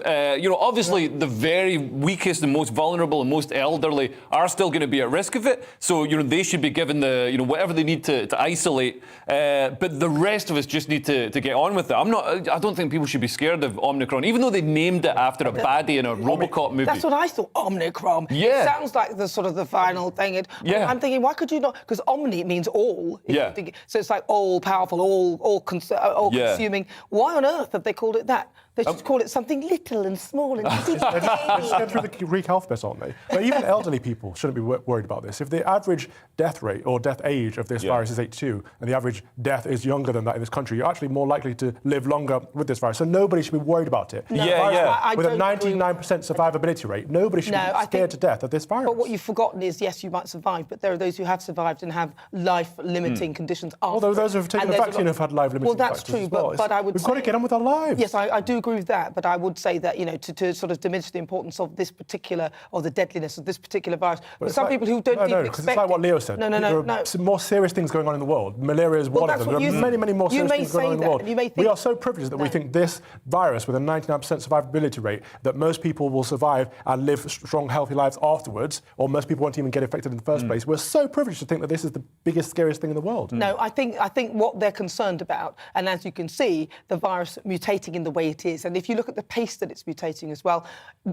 Obviously, the very weakest and most vulnerable and most elderly are still going to be at risk of it. So, they should be given the, whatever they need to isolate. But the rest of us just need to get on with it. I don't think people should be scared of Omicron, even though they named it after a baddie in a Robocop movie. That's what I thought, Omicron. Yeah. It sounds like the sort of the final thing. I'm thinking, why could you not? Because omni means all. So it's like all powerful, all consuming. Why on earth have they called it that? They should call it something little and small and They're just going through the Greek alphabet, aren't they? But even elderly people shouldn't be worried about this. If the average death rate or death age of this virus is 82, and the average death is younger than that in this country, you're actually more likely to live longer with this virus. So nobody should be worried about it. No, with a 99% survivability rate, nobody should be scared to death of this virus. But what you've forgotten is, yes, you might survive, but there are those who have survived and have life-limiting conditions after. Although those who have taken the vaccine have had life-limiting factors. Well, that's true, but I would We've got to get on with our lives. Yes, I do agree with that, but I would say that, to sort of diminish the importance of this particular, or the deadliness of this particular virus. But some people who don't even expect... because it's like what Leo said. No. There are more serious things going on in the world. Malaria is one of them. There are many, many more serious things going on in the world. We are so privileged that we think this virus, with a 99% survivability rate, that most people will survive and live strong, healthy lives afterwards, or most people won't even get infected in the first place. We're so privileged to think that this is the biggest, scariest thing in the world. No, I think what they're concerned about, and as you can see, the virus mutating in the way it is. And if you look at the pace that it's mutating as well,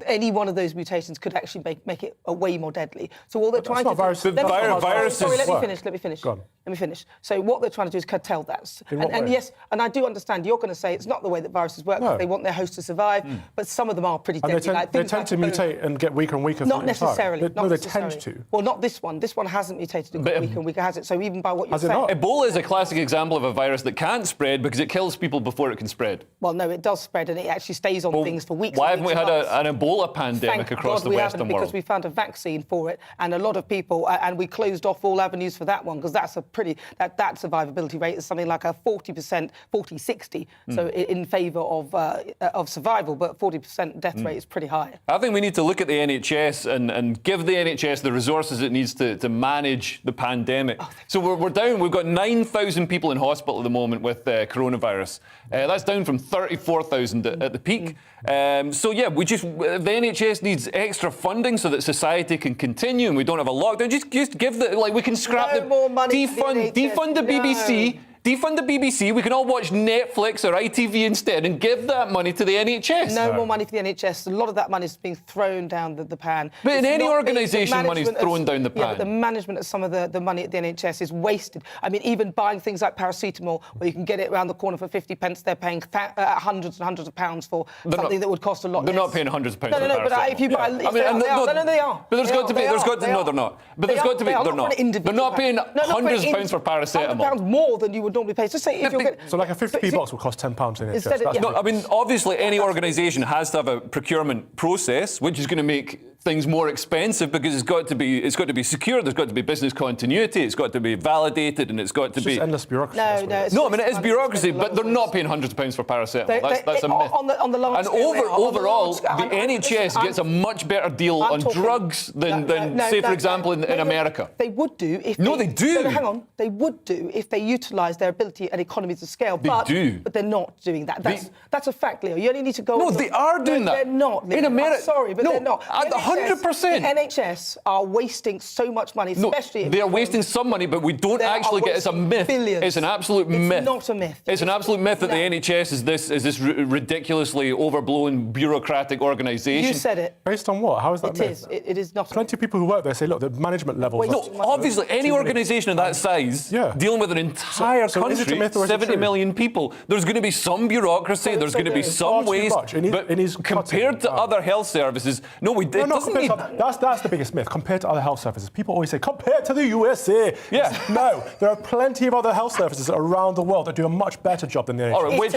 any one of those mutations could actually make it way more deadly. So all they're trying to do... Sorry, let me finish. Let me finish. So what they're trying to do is curtail that. And yes, and I do understand you're going to say it's not the way that viruses work. No. They want their host to survive, but some of them are pretty deadly. They tend to mutate and get weaker and weaker. Not necessarily. They tend to. Well, not this one. This one hasn't mutated and got weaker and weaker, has it? So even by what you're saying... Ebola is a classic example of a virus that can't spread because it kills people before it can spread. Well, no, it does spread and it actually stays on things for weeks. Why haven't we had an Ebola pandemic across the Western world? Because we found a vaccine for it, and a lot of people, and we closed off all avenues for that one because that's a pretty that survivability rate is something like a 40%, 40-60, so in favour of survival, but 40% death rate is pretty high. I think we need to look at the NHS and give the NHS the resources it needs to manage the pandemic. So we're down. We've got 9,000 people in hospital at the moment with coronavirus. That's down from 34,000 at the peak. So yeah, the NHS needs extra funding so that society can continue and we don't have a lockdown. Just give we can scrap more money defund the BBC. Defund the BBC, we can all watch Netflix or ITV instead and give that money to the NHS. No more money for the NHS. A lot of that money is being thrown down the pan. But in any organisation, money's thrown down the pan. Yeah, but the management of some of the money at the NHS is wasted. I mean, even buying things like paracetamol, where you can get it around the corner for 50 pence, they're paying hundreds and hundreds of pounds for something that would cost a lot less. They're not paying hundreds of pounds for paracetamol. No, but if you buy... No, they are. But there's got to be... No, they're not. But there's got to be... They're not. They're not paying hundreds of pounds for paracetamol. £100 more than you would normally pay. So say if so like a 50p box will cost £10 in NHS. No, I mean, obviously, any organisation has to have a procurement process, which is going to make things more expensive because it's got to be secure. There's got to be business continuity. It's got to be validated, and it's got to be just endless bureaucracy. No, I mean it is bureaucracy, but they're not paying hundreds of pounds for paracetamol. That's a myth. On the large and scale, overall, the NHS gets a much better deal on drugs than say, for example, in America. They would do if they do. No, hang on. They would do if they utilised their ability and economies of scale. But they're not doing that. That's a fact, Leo. You only need to go. No, they are doing that. They're not. In America, I'm sorry, but they're not. 100%. The NHS are wasting so much money, especially. No, they are wasting some money, but we don't actually get. It's a myth. Billions. It's an absolute myth. It's not a myth. It's an absolute myth that the NHS is this ridiculously overblown bureaucratic organisation. You said it. Based on what? How is that myth? It is not. Plenty of people who work there say, look, the management levels. Obviously, any organisation of that size dealing with an entire country, 70 million people, there's going to be some bureaucracy. There's going to be some waste. But compared to other health services, that's the biggest myth. Compared to other health services, people always say compared to the USA. Yeah. No, there are plenty of other health services around the world that do a much better job than the NHS. All right, which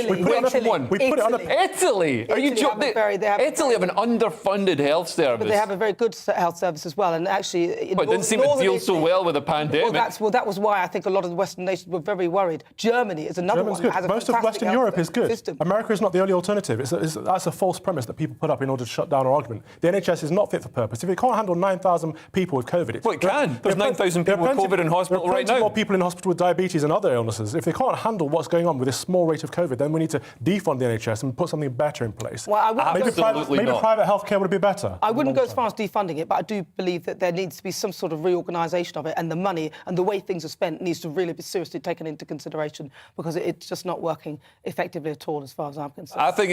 one? We put it on Italy. Are you joking? Italy have an underfunded health service. But they have a very good health service as well, and actually, it didn't seem to deal so well with the pandemic. That was why I think a lot of the Western nations were very worried. Germany is another one. That has Most of Western Europe is good. System. America is not the only alternative. That's a false premise that people put up in order to shut down our argument. The NHS is not fit for purpose. If it can't handle 9,000 people with COVID, it can. There's 9,000 people with COVID in hospital right now. There are more people in hospital with diabetes and other illnesses. If they can't handle what's going on with this small rate of COVID, then we need to defund the NHS and put something better in place. Well, maybe private healthcare would be better. I wouldn't go as far as defunding it, but I do believe that there needs to be some sort of reorganisation of it, and the money and the way things are spent needs to really be seriously taken into consideration because it's just not working effectively at all as far as I'm concerned. I think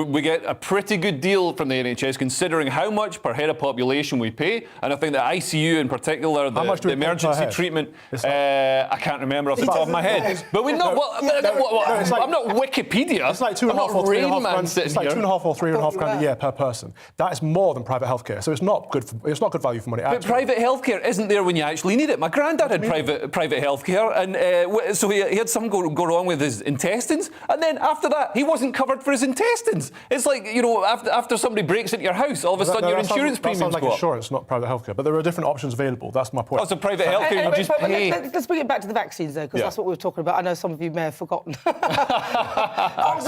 we get a pretty good deal from the NHS considering how much per head of population we pay, and I think the ICU in particular, the emergency treatment, I can't remember off the top of my head. But we know. I'm not Wikipedia. It's like $2.5 or $3.5 grand a year per person. That is more than private healthcare, so it's not good. It's not good value for money. But private healthcare isn't there when you actually need it. My granddad had private healthcare, and so he had something go wrong with his intestines, and then after that he wasn't covered for his intestines. It's like, you know, after somebody breaks into your house, all of a sudden your insurance premiums go up. That sounds like insurance, not private healthcare. But there are different options available. That's my point. Oh, so private healthcare, you just pay. Let's bring it back to the vaccines, though, because that's what we were talking about. I know some of you may have forgotten. Are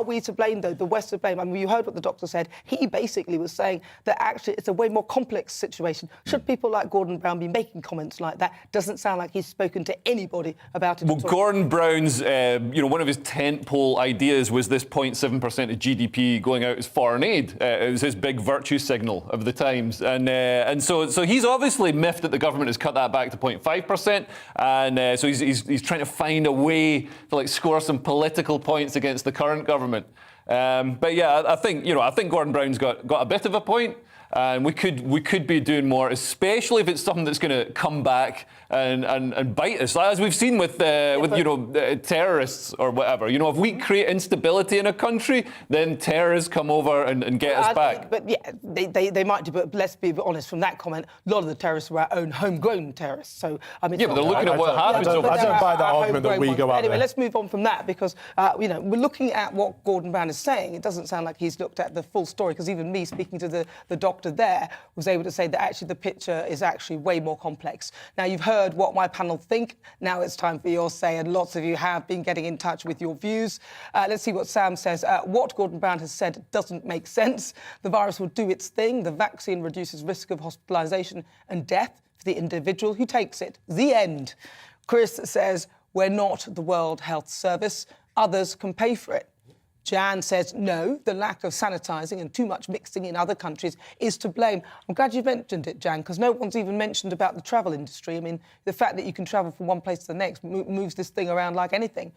we to blame, though? The West to blame? I mean, you heard what the doctor said. He basically was saying that actually it's a way more complex situation. Should people like Gordon Brown be making comments like that? Doesn't sound like he's spoken to anybody about it. Well, Gordon Brown's, one of his tentpole ideas was this 0.7% of GDP going out as foreign aid. It was his big virtue signal of the times, and so he's obviously miffed that the government has cut that back to 0.5%, and so he's trying to find a way to score some political points against the current government. But yeah, I think Gordon Brown's got a bit of a point. And we could be doing more, especially if it's something that's going to come back and bite us, as we've seen with terrorists or whatever. You know, if we create instability in a country, then terrorists come over and get us back. But yeah, they might do. But let's be honest. From that comment, a lot of the terrorists were our own homegrown terrorists. So I mean, yeah, but they're looking at what happens. I don't buy that argument that we go out anyway, there. let's move on from that because we're looking at what Gordon Brown is saying. It doesn't sound like he's looked at the full story because even me speaking to the doctor there was able to say that actually the picture is actually way more complex. Now, you've heard what my panel think. Now it's time for your say, and lots of you have been getting in touch with your views. Let's see what Sam says. What Gordon Brown has said doesn't make sense. The virus will do its thing. The vaccine reduces risk of hospitalisation and death for the individual who takes it. The end. Chris says, we're not the World Health Service. Others can pay for it. Jan says, no, the lack of sanitising and too much mixing in other countries is to blame. I'm glad you mentioned it, Jan, because no one's even mentioned about the travel industry. I mean, the fact that you can travel from one place to the next moves this thing around like anything.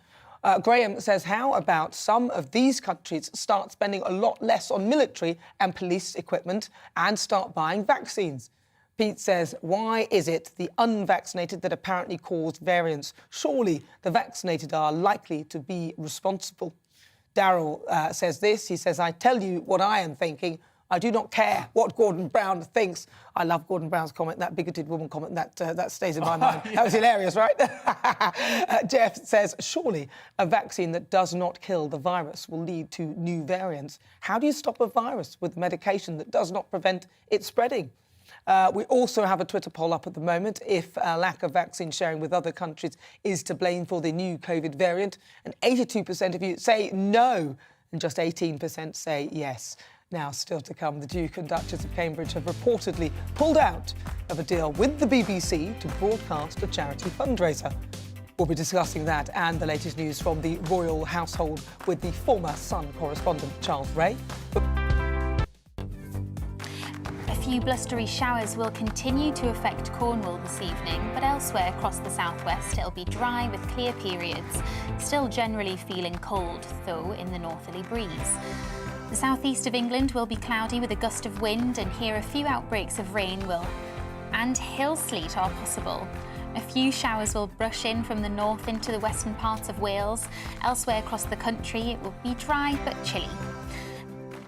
Graham says, how about some of these countries start spending a lot less on military and police equipment and start buying vaccines? Pete says, why is it the unvaccinated that apparently cause variants? Surely the vaccinated are likely to be responsible. Darryl says this. He says, I tell you what I am thinking. I do not care what Gordon Brown thinks. I love Gordon Brown's comment, that bigoted woman comment, that stays in my mind. That was hilarious, right? Jeff says, surely a vaccine that does not kill the virus will lead to new variants. How do you stop a virus with medication that does not prevent it spreading? We also have a Twitter poll up at the moment if lack of vaccine sharing with other countries is to blame for the new COVID variant. And 82% of you say no, and just 18% say yes. Now, still to come, the Duke and Duchess of Cambridge have reportedly pulled out of a deal with the BBC to broadcast a charity fundraiser. We'll be discussing that and the latest news from the royal household with the former Sun correspondent Charles Ray. A few blustery showers will continue to affect Cornwall this evening, but elsewhere across the southwest it'll be dry with clear periods. Still generally feeling cold, though, in the northerly breeze. The southeast of England will be cloudy with a gust of wind, and here a few outbreaks of rain and hill sleet are possible. A few showers will brush in from the north into the western parts of Wales. Elsewhere across the country it will be dry but chilly.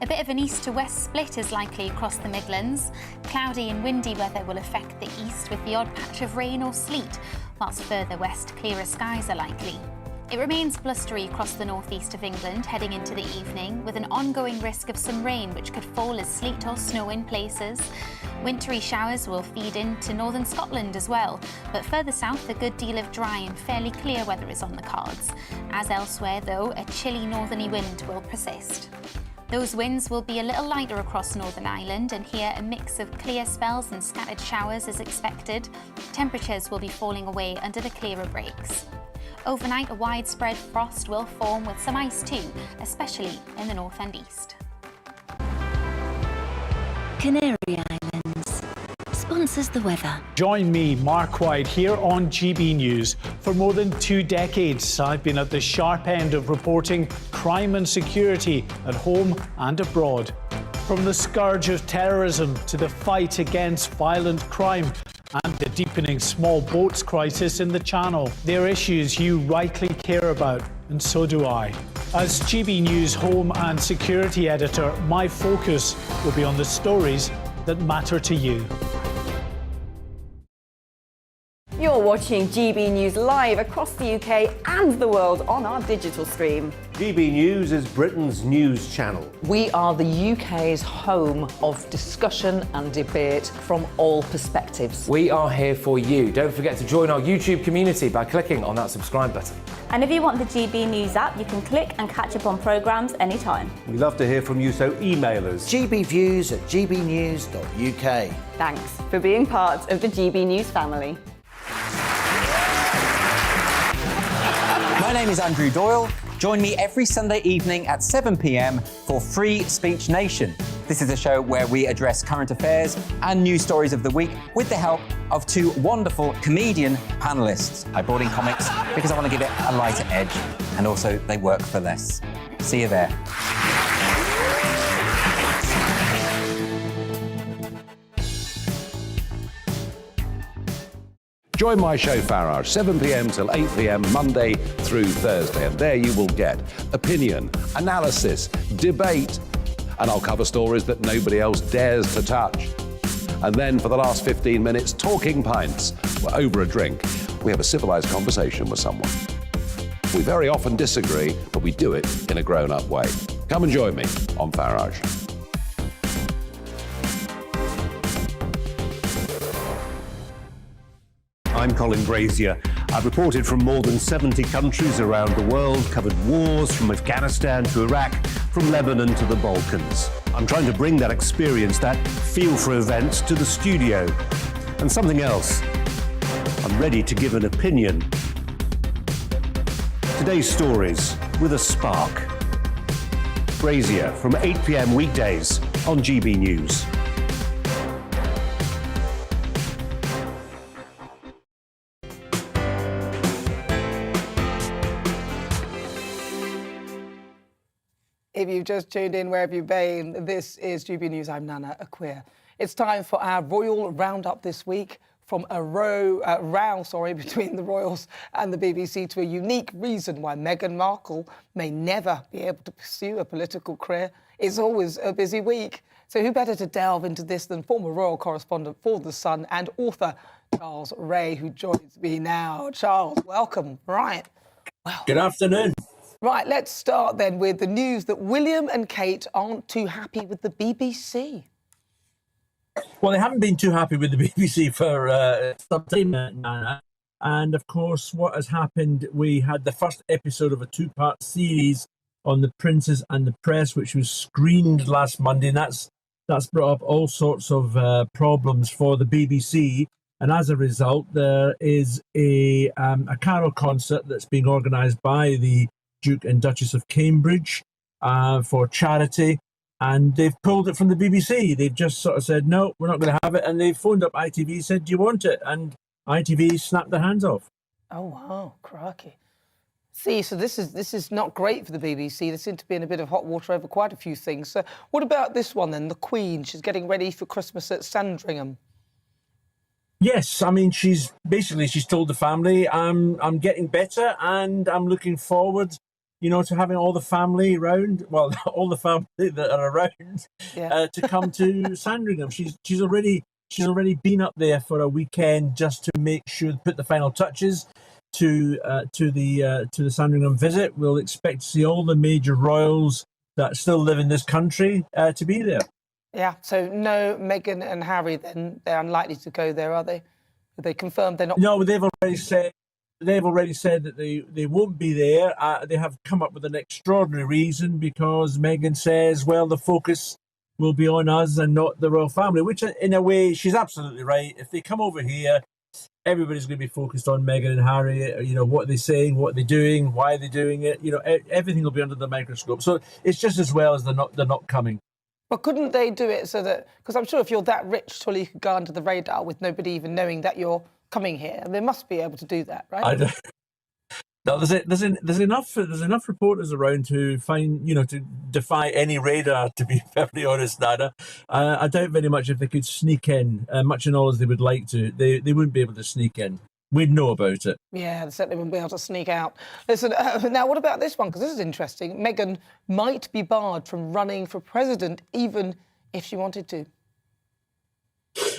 A bit of an east to west split is likely across the Midlands. Cloudy and windy weather will affect the east with the odd patch of rain or sleet, whilst further west clearer skies are likely. It remains blustery across the northeast of England heading into the evening, with an ongoing risk of some rain which could fall as sleet or snow in places. Wintry showers will feed into northern Scotland as well, but further south a good deal of dry and fairly clear weather is on the cards. As elsewhere though, a chilly northerly wind will persist. Those winds will be a little lighter across Northern Ireland, and here a mix of clear spells and scattered showers is expected. Temperatures will be falling away under the clearer breaks. Overnight, a widespread frost will form with some ice too, especially in the north and east. Canary Islands sponsors the weather. Join me, Mark White, here on GB News. For more than 2 decades, I've been at the sharp end of reporting crime and security at home and abroad. From the scourge of terrorism to the fight against violent crime and the deepening small boats crisis in the Channel. They're issues you rightly care about, and so do I. As GB News Home and Security Editor, my focus will be on the stories that matter to you. You're watching GB News live across the UK and the world on our digital stream. GB News is Britain's news channel. We are the UK's home of discussion and debate from all perspectives. We are here for you. Don't forget to join our YouTube community by clicking on that subscribe button. And if you want the GB News app, you can click and catch up on programmes anytime. We love to hear from you, so email us. gbviews@gbnews.uk. Thanks for being part of the GB News family. My name is Andrew Doyle. Join me every Sunday evening at 7 p.m. for Free Speech Nation. This is a show where we address current affairs and news stories of the week with the help of 2 wonderful comedian panellists. I brought in comics because I want to give it a lighter edge, and also they work for less. See you there. Join my show Farage, 7 p.m. till 8 p.m. Monday through Thursday, and there you will get opinion, analysis, debate, and I'll cover stories that nobody else dares to touch. And then for the last 15 minutes, talking pints. We're over a drink. We have a civilized conversation with someone. We very often disagree, but we do it in a grown-up way. Come and join me on Farage. I'm Colin Brazier. I've reported from more than 70 countries around the world, covered wars from Afghanistan to Iraq, from Lebanon to the Balkans. I'm trying to bring that experience, that feel for events, to the studio. And something else. I'm ready to give an opinion. Today's stories with a spark. Brazier from 8 p.m. weekdays on GB News. If you've just tuned in wherever you've been, this is GB News. I'm Nana Akua. It's time for our Royal Roundup this week. From a row between the royals and the BBC to a unique reason why Meghan Markle may never be able to pursue a political career. It's always a busy week. So who better to delve into this than former royal correspondent for The Sun and author Charles Ray, who joins me now. Charles, welcome. Right. Well, good afternoon. Right, let's start then with the news that William and Kate aren't too happy with the BBC. Well, they haven't been too happy with the BBC for some time now. And of course, what has happened, we had the first episode of a two-part series on the Princes and the Press, which was screened last Monday. And that's brought up all sorts of problems for the BBC. And as a result, there is a carol concert that's being organised by the Duke and Duchess of Cambridge for charity, and they've pulled it from the BBC. They've just sort of said, no, we're not going to have it, and they've phoned up ITV, said, do you want it? And ITV snapped their hands off. Oh, wow, crikey. See, so this is not great for the BBC. They seem to be in a bit of hot water over quite a few things. So what about this one then, the Queen? She's getting ready for Christmas at Sandringham. Yes, I mean, she's told the family, I'm getting better and I'm looking forward, to having all the family around, well, all the family that are around, to come to Sandringham. She's already been up there for a weekend just to make sure, put the final touches to the Sandringham visit. We'll expect to see all the major royals that still live in this country to be there. Yeah, so no Meghan and Harry then, they're unlikely to go there, are they? Have they confirmed they're not? No, they've already said that they won't be there. They have come up with an extraordinary reason because Meghan says, well, the focus will be on us and not the royal family, which in a way, she's absolutely right. If they come over here, everybody's going to be focused on Meghan and Harry, what they're saying, what they're doing, why they're doing it. Everything will be under the microscope. So it's just as well as they're not coming. But couldn't they do it so that, because I'm sure if you're that rich, surely you could go under the radar with nobody even knowing that you're coming here. They must be able to do that, right? No, there's enough reporters around to find, to defy any radar, to be very honest, Nana. I doubt very much if they could sneak in, much and all as they would like to, they wouldn't be able to sneak in. We'd know about it. Yeah, they certainly wouldn't be able to sneak out. Listen, now what about this one? Because this is interesting. Meghan might be barred from running for president even if she wanted to.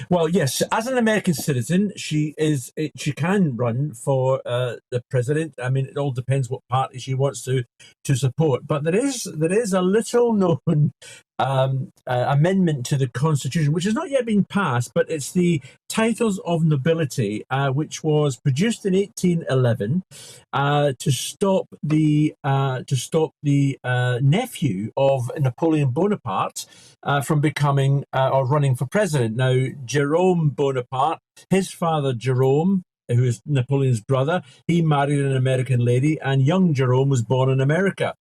Well, yes, as an American citizen, she can run for the president. I mean, it all depends what party she wants to support. But there is a little known amendment to the Constitution, which has not yet been passed, but it's the Titles of Nobility, which was produced in 1811 to stop the nephew of Napoleon Bonaparte from becoming or running for president. Now, Jerome Bonaparte, his father Jerome, who is Napoleon's brother, he married an American lady, and young Jerome was born in America.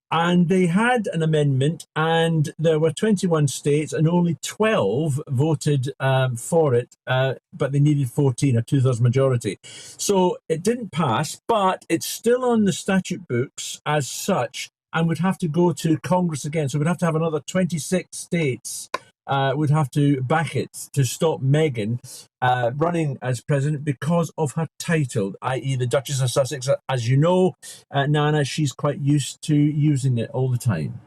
And they had an amendment, and there were 21 states, and only 12 voted for it, but they needed 14, a two-thirds majority. So it didn't pass, but it's still on the statute books as such, and would have to go to Congress again. So we'd have to have another 26 states would have to back it to stop Meghan running as president because of her title, i.e. the Duchess of Sussex. As you know, Nana, she's quite used to using it all the time.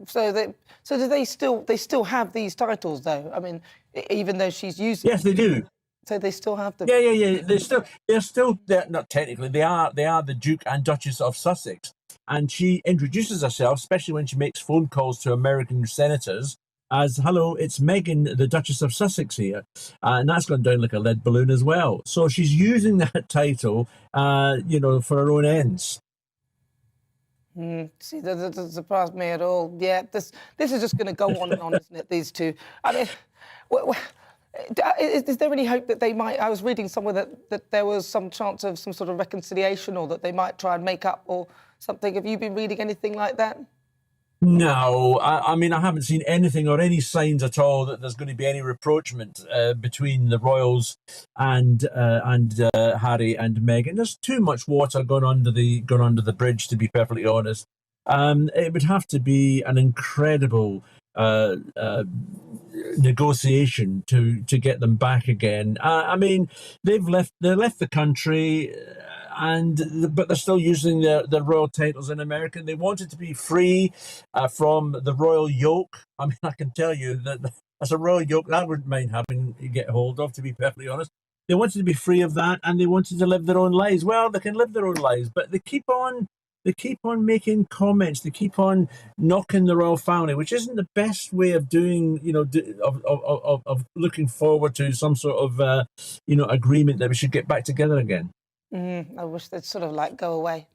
So do they still have these titles though? I mean, even though she's using Yes, they do. So they still have them. Yeah. They're still not technically. They are the Duke and Duchess of Sussex, and she introduces herself, especially when she makes phone calls to American senators, as "Hello, it's Meghan, the Duchess of Sussex here," and that's gone down like a lead balloon as well. So she's using that title, for her own ends. See, that doesn't surprise me at all. Yeah, this is just going to go on and on, isn't it? These two. I mean, is there any hope that they might? I was reading somewhere that there was some chance of some sort of reconciliation, or that they might try and make up, or something. Have you been reading anything like that? No, I mean, I haven't seen anything or any signs at all that there's going to be any rapprochement between the royals and Harry and Meghan. There's too much water gone under the bridge, to be perfectly honest. It would have to be an incredible negotiation to get them back again. I mean, they left the country. But they're still using their royal titles in America. They wanted to be free from the royal yoke. I mean, I can tell you that that's a royal yoke that I wouldn't mind having to get hold of, to be perfectly honest. They wanted to be free of that, and they wanted to live their own lives. Well, they can live their own lives, but they keep on making comments. They keep on knocking the royal family, which isn't the best way of doing, of looking forward to some sort of, agreement that we should get back together again. I wish they'd sort of go away.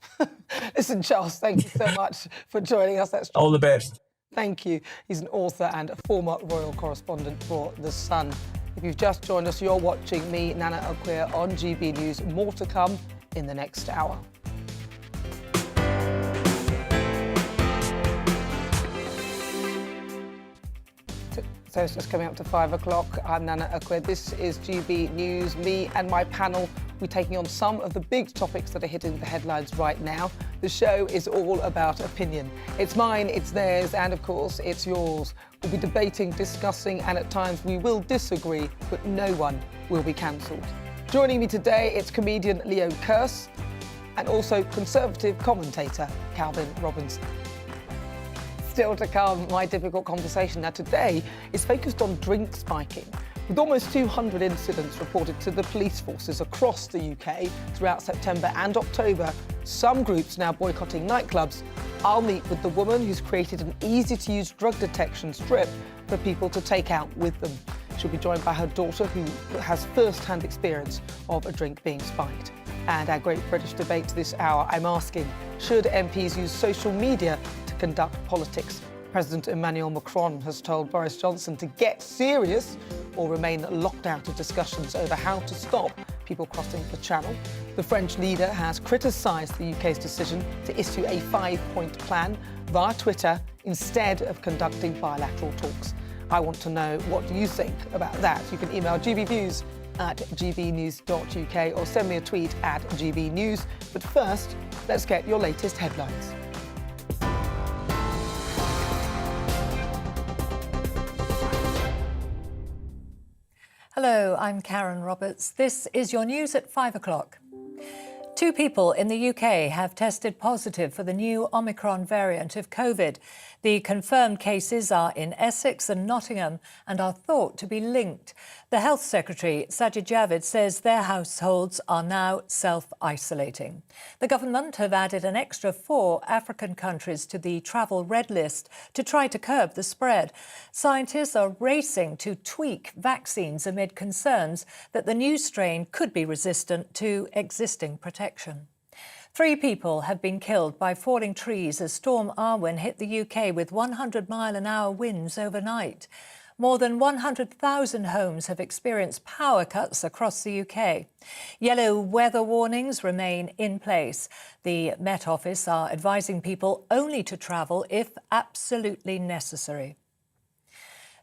Listen, Charles, thank you so much for joining us. That's all the best. Thank you. He's an author and a former royal correspondent for The Sun. If you've just joined us, you're watching me, Nana Akua, on GB News. More to come in the next hour. So it's just coming up to 5 o'clock. I'm Nana Akua. This is GB News. Me and my panel, we're taking on some of the big topics that are hitting the headlines right now. The show is all about opinion. It's mine, it's theirs, and of course, it's yours. We'll be debating, discussing, and at times we will disagree, but no one will be cancelled. Joining me today, it's comedian Leo Kearse and also Conservative commentator Calvin Robinson. Still to come, my difficult conversation. Now today is focused on drink spiking. With almost 200 incidents reported to the police forces across the UK throughout September and October, some groups now boycotting nightclubs. I'll meet with the woman who's created an easy-to-use drug detection strip for people to take out with them. She'll be joined by her daughter, who has first-hand experience of a drink being spiked. And our Great British Debate this hour, I'm asking, should MPs use social media to conduct politics? President Emmanuel Macron has told Boris Johnson to get serious or remain locked out of discussions over how to stop people crossing the channel. The French leader has criticised the UK's decision to issue a 5-point plan via Twitter instead of conducting bilateral talks. I want to know what you think about that. You can email gbviews@gbnews.uk or send me a tweet at gbnews. But first, let's get your latest headlines. Hello, I'm Karen Roberts. This is your news at 5 o'clock. 2 people in the UK have tested positive for the new Omicron variant of COVID. The confirmed cases are in Essex and Nottingham and are thought to be linked. The Health Secretary, Sajid Javid, says their households are now self-isolating. The government have added an extra 4 African countries to the travel red list to try to curb the spread. Scientists are racing to tweak vaccines amid concerns that the new strain could be resistant to existing protection. 3 people have been killed by falling trees as Storm Arwen hit the UK with 100-mile-an-hour winds overnight. More than 100,000 homes have experienced power cuts across the UK. Yellow weather warnings remain in place. The Met Office are advising people only to travel if absolutely necessary.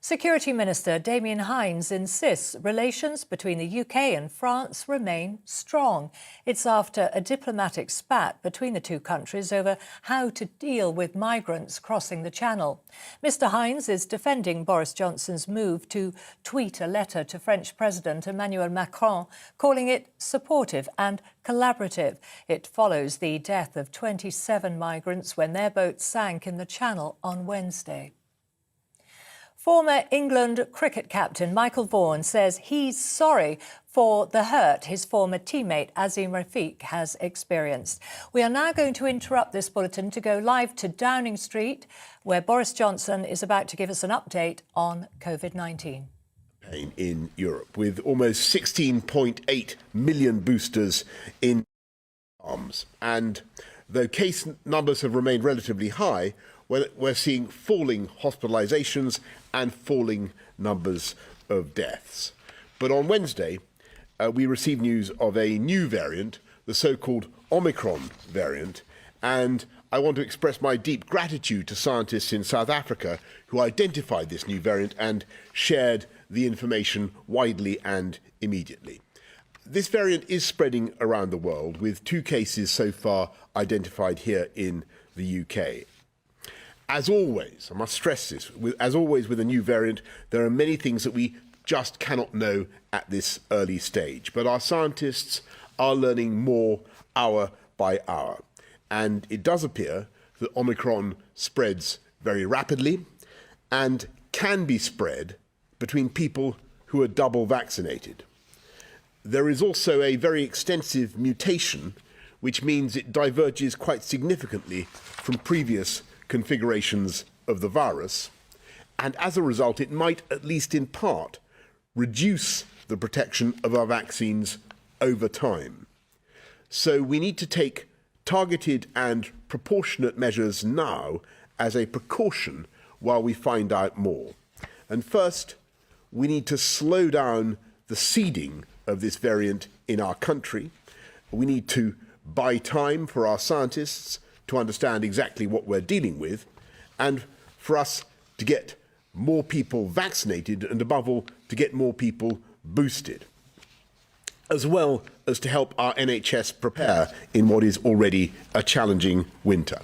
Security Minister Damien Hinds insists relations between the UK and France remain strong. It's after a diplomatic spat between the two countries over how to deal with migrants crossing the Channel. Mr Hinds is defending Boris Johnson's move to tweet a letter to French President Emmanuel Macron, calling it supportive and collaborative. It follows the death of 27 migrants when their boat sank in the Channel on Wednesday. Former England cricket captain Michael Vaughan says he's sorry for the hurt his former teammate Azim Rafiq has experienced. We are now going to interrupt this bulletin to go live to Downing Street, where Boris Johnson is about to give us an update on COVID-19. In Europe, with almost 16.8 million boosters in arms. And though case numbers have remained relatively high, we're seeing falling hospitalisations and falling numbers of deaths. But on Wednesday, we received news of a new variant, the so-called Omicron variant, and I want to express my deep gratitude to scientists in South Africa who identified this new variant and shared the information widely and immediately. This variant is spreading around the world, with 2 cases so far identified here in the UK. As always, I must stress this, as always with a new variant, there are many things that we just cannot know at this early stage. But our scientists are learning more hour by hour. And it does appear that Omicron spreads very rapidly and can be spread between people who are double vaccinated. There is also a very extensive mutation, which means it diverges quite significantly from previous configurations of the virus, and as a result it might, at least in part, reduce the protection of our vaccines over time. So we need to take targeted and proportionate measures now as a precaution while we find out more. And first, we need to slow down the seeding of this variant in our country. We need to buy time for our scientists to understand exactly what we're dealing with, and for us to get more people vaccinated and, above all, to get more people boosted, as well as to help our NHS prepare in what is already a challenging winter.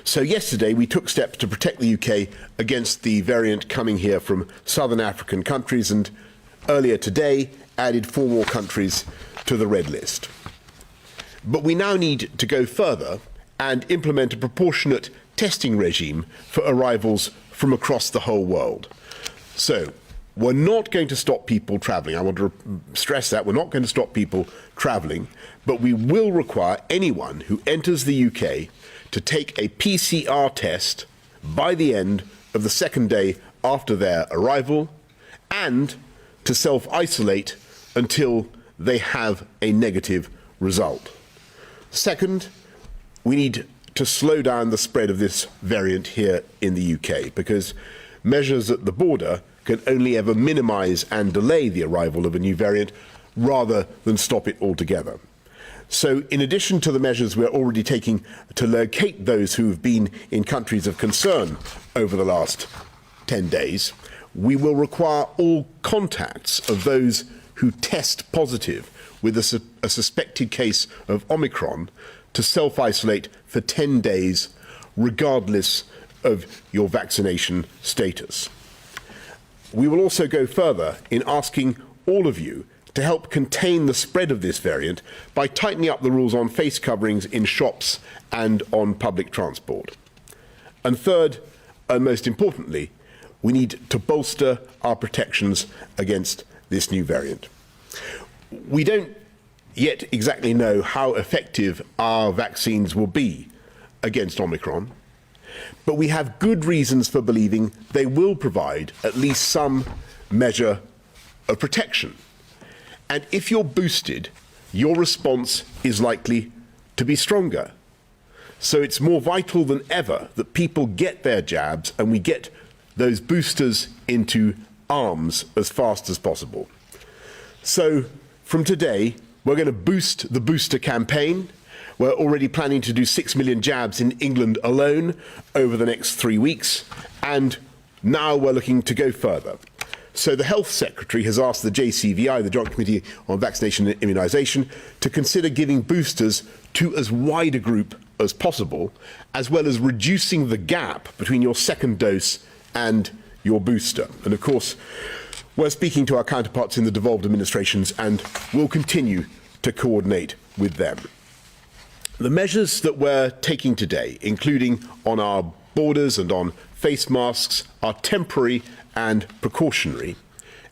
So yesterday we took steps to protect the UK against the variant coming here from southern African countries, and earlier today added 4 more countries to the red list. But we now need to go further and implement a proportionate testing regime for arrivals from across the whole world. So, we're not going to stop people travelling. I want to stress that. We're not going to stop people travelling, but we will require anyone who enters the UK to take a PCR test by the end of the 2nd day after their arrival and to self-isolate until they have a negative result. Second, we need to slow down the spread of this variant here in the UK, because measures at the border can only ever minimise and delay the arrival of a new variant rather than stop it altogether. So in addition to the measures we're already taking to locate those who have been in countries of concern over the last 10 days, we will require all contacts of those who test positive with a suspected case of Omicron to self-isolate for 10 days, regardless of your vaccination status. We will also go further in asking all of you to help contain the spread of this variant by tightening up the rules on face coverings in shops and on public transport. And third, and most importantly, we need to bolster our protections against this new variant. We don't yet exactly know how effective our vaccines will be against Omicron, but we have good reasons for believing they will provide at least some measure of protection. And if you're boosted, your response is likely to be stronger. So it's more vital than ever that people get their jabs and we get those boosters into arms as fast as possible. So from today, we're going to boost the booster campaign. We're already planning to do 6 million jabs in England alone over the next 3 weeks. And now we're looking to go further. So the Health Secretary has asked the JCVI, the Joint Committee on Vaccination and Immunisation, to consider giving boosters to as wide a group as possible, as well as reducing the gap between your second dose and your booster. And of course, we're speaking to our counterparts in the devolved administrations and will continue to coordinate with them. The measures that we're taking today, including on our borders and on face masks, are temporary and precautionary,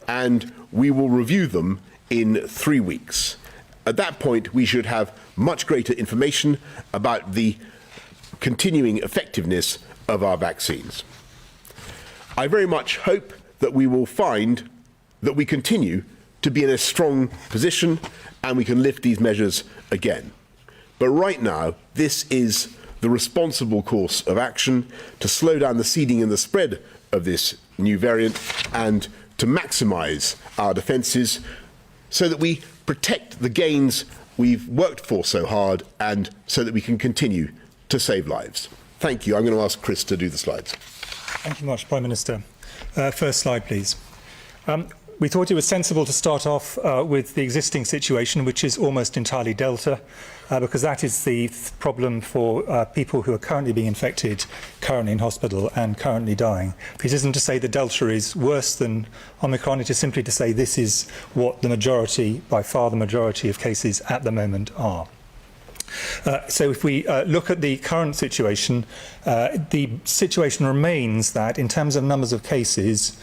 and we will review them in 3 weeks. At that point, we should have much greater information about the continuing effectiveness of our vaccines. I very much hope that we will find that we continue to be in a strong position and we can lift these measures again. But right now, this is the responsible course of action to slow down the seeding and the spread of this new variant and to maximise our defences so that we protect the gains we've worked for so hard and so that we can continue to save lives. Thank you. I'm going to ask Chris to do the slides. Thank you much, Prime Minister. First slide, please. We thought it was sensible to start off with the existing situation, which is almost entirely Delta, because that is the problem for people who are currently being infected, currently in hospital and currently dying. This isn't to say that Delta is worse than Omicron, it is simply to say this is what the majority, by far the majority of cases at the moment are. So if we look at the current situation, the situation remains that in terms of numbers of cases,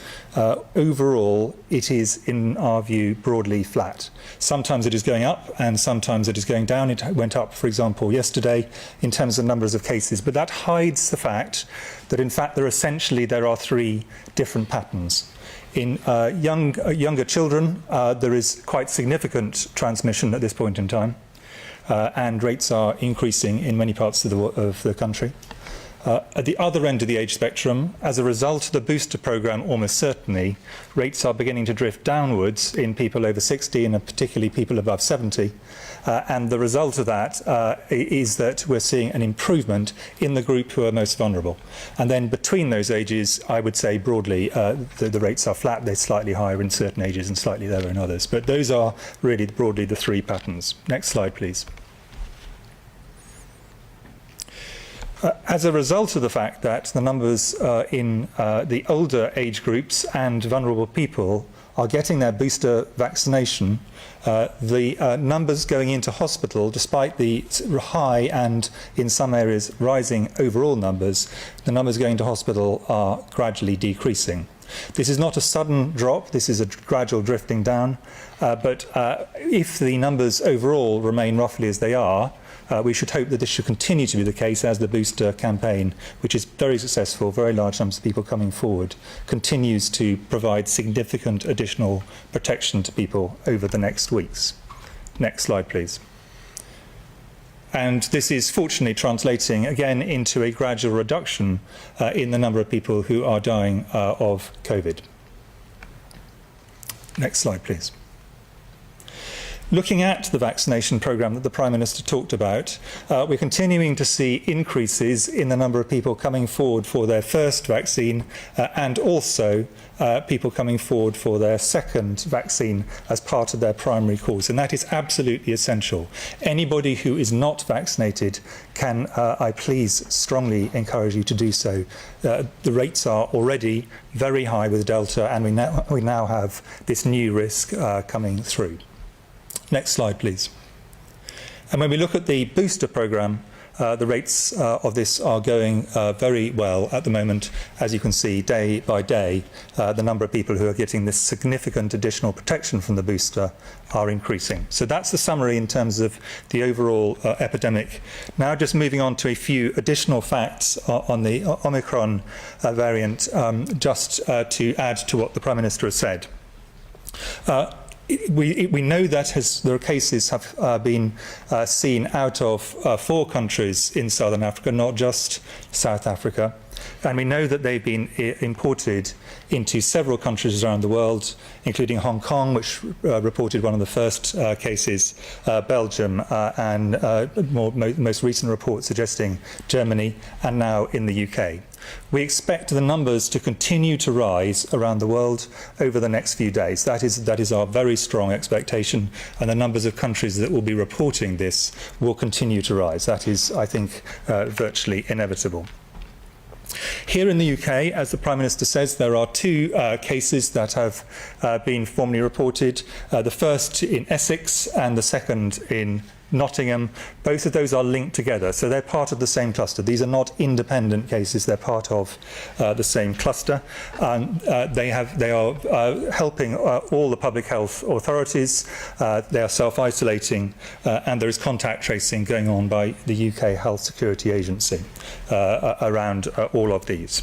overall it is, in our view, broadly flat. Sometimes it is going up and sometimes it is going down. It went up, for example, yesterday in terms of numbers of cases, but that hides the fact that in fact there are 3 different patterns. In younger children, there is quite significant transmission at this point in time. And rates are increasing in many parts of the country. At the other end of the age spectrum, as a result of the booster programme, almost certainly, rates are beginning to drift downwards in people over 60 and particularly people above 70. And the result of that is that we're seeing an improvement in the group who are most vulnerable. And then between those ages, I would say broadly, the rates are flat. They're slightly higher in certain ages and slightly lower in others. But those are really broadly the 3 patterns. Next slide, please. As a result of the fact that the numbers in the older age groups and vulnerable people are getting their booster vaccination, the numbers going into hospital, despite the high and in some areas rising overall numbers, the numbers going to hospital are gradually decreasing. This is not a sudden drop, this is a gradual drifting down, but if the numbers overall remain roughly as they are, we should hope that this should continue to be the case as the booster campaign, which is very successful, very large numbers of people coming forward, continues to provide significant additional protection to people over the next weeks. Next slide, please. And this is fortunately translating again into a gradual reduction in the number of people who are dying of COVID. Next slide, please. Looking at the vaccination programme that the Prime Minister talked about, we're continuing to see increases in the number of people coming forward for their first vaccine and also people coming forward for their second vaccine as part of their primary course. And that is absolutely essential. Anybody who is not vaccinated can, I please strongly encourage you to do so. The rates are already very high with Delta, and we now have this new risk coming through. Next slide, please. And when we look at the booster programme, the rates of this are going very well at the moment. As you can see, day by day, the number of people who are getting this significant additional protection from the booster are increasing. So that's the summary in terms of the overall epidemic. Now just moving on to a few additional facts on the Omicron variant, just to add to what the Prime Minister has said. We know that there are cases have been seen out of 4 countries in Southern Africa, not just South Africa. And we know that they've been imported into several countries around the world, including Hong Kong, which reported one of the first cases, Belgium, and most recent reports suggesting Germany, and now in the UK. We expect the numbers to continue to rise around the world over the next few days. That is our very strong expectation, and the numbers of countries that will be reporting this will continue to rise. That is, I think, virtually inevitable. Here in the UK, as the Prime Minister says, there are two cases that have been formally reported. The first in Essex and the second in Nottingham. Both of those are linked together, so they're part of the same cluster. These are not independent cases, they're part of the same cluster. They are helping all the public health authorities. They are self-isolating, and there is contact tracing going on by the UK Health Security Agency around all of these.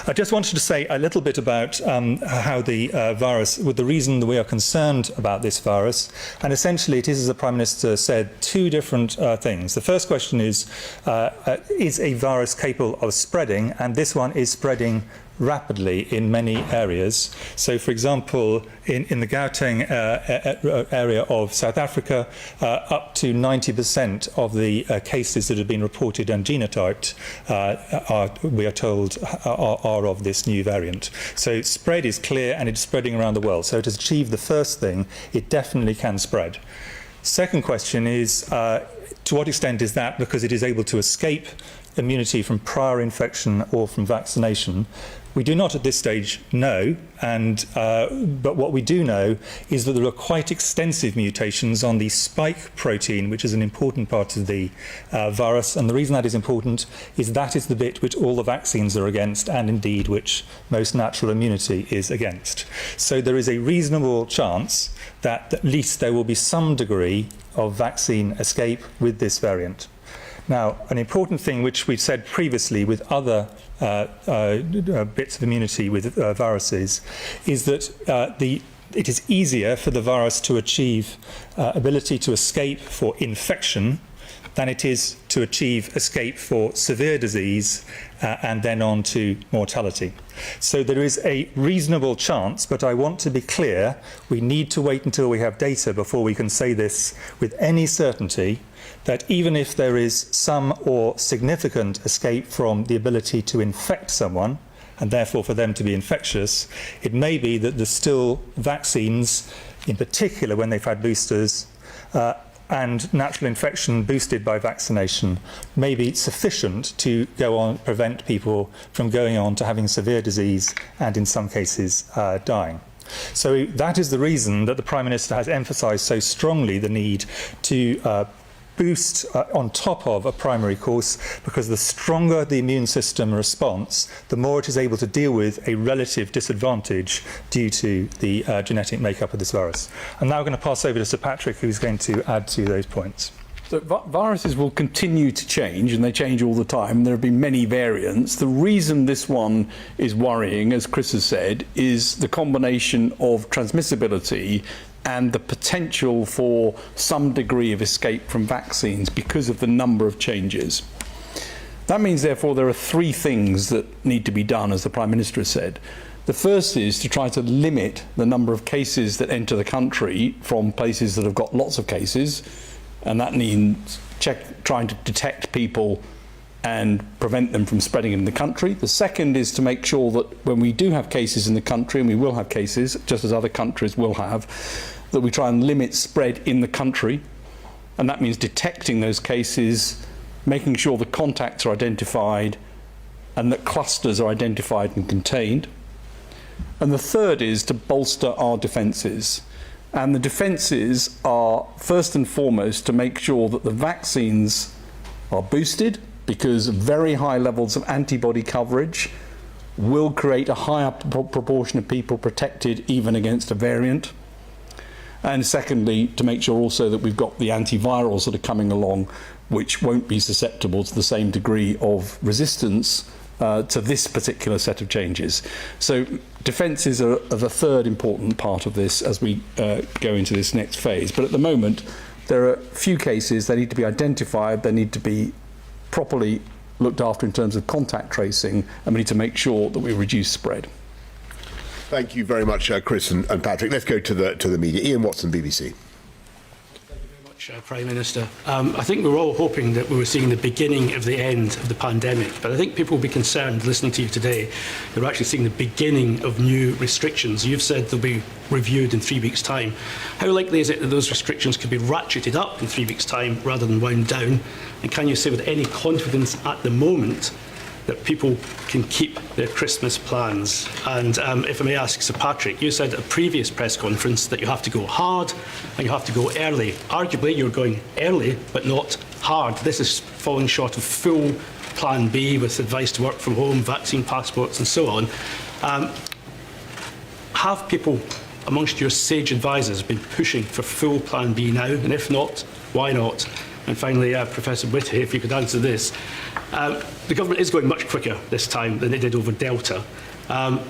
I just wanted to say a little bit about how the virus, with the reason that we are concerned about this virus, and essentially it is, as the Prime Minister said, two different things. The first question is a virus capable of spreading? And this one is spreading rapidly in many areas. So, for example, in the Gauteng area of South Africa, up to 90% of the cases that have been reported and genotyped, we are told, are of this new variant. So spread is clear, and it's spreading around the world. So it has achieved the first thing. It definitely can spread. Second question is, to what extent is that because it is able to escape immunity from prior infection or from vaccination? We do not at this stage know, but what we do know is that there are quite extensive mutations on the spike protein, which is an important part of the virus. And the reason that is important is that is the bit which all the vaccines are against, and indeed which most natural immunity is against. So there is a reasonable chance that at least there will be some degree of vaccine escape with this variant. Now, an important thing which we've said previously with other bits of immunity with viruses is that it is easier for the virus to achieve ability to escape for infection than it is to achieve escape for severe disease and then on to mortality. So there is a reasonable chance, but I want to be clear, we need to wait until we have data before we can say this with any certainty, that even if there is some or significant escape from the ability to infect someone, and therefore for them to be infectious, it may be that there's still vaccines, in particular when they've had boosters, and natural infection boosted by vaccination may be sufficient to go on, prevent people from going on to having severe disease and in some cases dying. So that is the reason that the Prime Minister has emphasised so strongly the need to boost on top of a primary course, because the stronger the immune system response, the more it is able to deal with a relative disadvantage due to the genetic makeup of this virus. I'm now going to pass over to Sir Patrick, who's going to add to those points. So viruses will continue to change, and they change all the time. There have been many variants. The reason this one is worrying, as Chris has said, is the combination of transmissibility and the potential for some degree of escape from vaccines because of the number of changes. That means, therefore, there are three things that need to be done, as the Prime Minister has said. The first is to try to limit the number of cases that enter the country from places that have got lots of cases, and that means trying to detect people and prevent them from spreading in the country. The second is to make sure that when we do have cases in the country, and we will have cases, just as other countries will have, that we try and limit spread in the country. And that means detecting those cases, making sure the contacts are identified, and that clusters are identified and contained. And the third is to bolster our defences. And the defences are, first and foremost, to make sure that the vaccines are boosted, because very high levels of antibody coverage will create a higher proportion of people protected even against a variant. And secondly, to make sure also that we've got the antivirals that are coming along, which won't be susceptible to the same degree of resistance to this particular set of changes. So defences are the third important part of this as we go into this next phase. But at the moment, there are few cases. They need to be identified. They need to be properly looked after in terms of contact tracing, and we need to make sure that we reduce spread. Thank you very much, Chris and Patrick. Let's go to the media. Ian Watson, BBC. Prime Minister. I think we were all hoping that we were seeing the beginning of the end of the pandemic, but I think people will be concerned listening to you today that we're actually seeing the beginning of new restrictions. You've said they'll be reviewed in 3 weeks' time. How likely is it that those restrictions could be ratcheted up in 3 weeks' time rather than wound down? And can you say with any confidence at the moment that people can keep their Christmas plans? And if I may ask Sir Patrick, you said at a previous press conference that you have to go hard and you have to go early. Arguably, you're going early, but not hard. This is falling short of full Plan B with advice to work from home, vaccine passports and so on. Have people amongst your sage advisors been pushing for full Plan B now? And if not, why not? And finally, Professor Whitty, if you could answer this. The government is going much quicker this time than it did over Delta.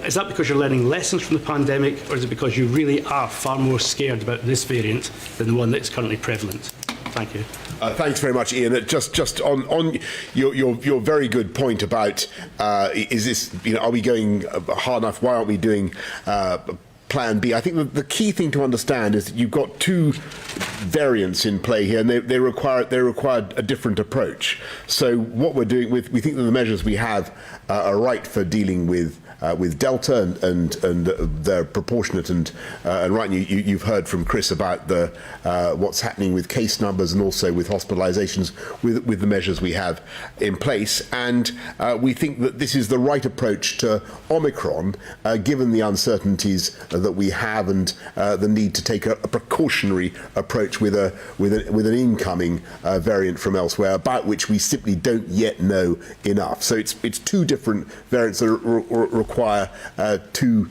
Is that because you're learning lessons from the pandemic, or is it because you really are far more scared about this variant than the one that's currently prevalent? Thank you. Thanks very much, Ian. Just on your very good point about is this, are we going hard enough? Why aren't we doing Plan B? I think the key thing to understand is that you've got two variants in play here, and they require a different approach. So what we're doing we think that the measures we have are right for dealing with Delta, and they're proportionate and right. You've heard from Chris about what's happening with case numbers and also with hospitalisations with the measures we have in place. And we think that this is the right approach to Omicron, given the uncertainties that we have and the need to take a precautionary approach with an incoming variant from elsewhere, about which we simply don't yet know enough. So it's two different variants that require two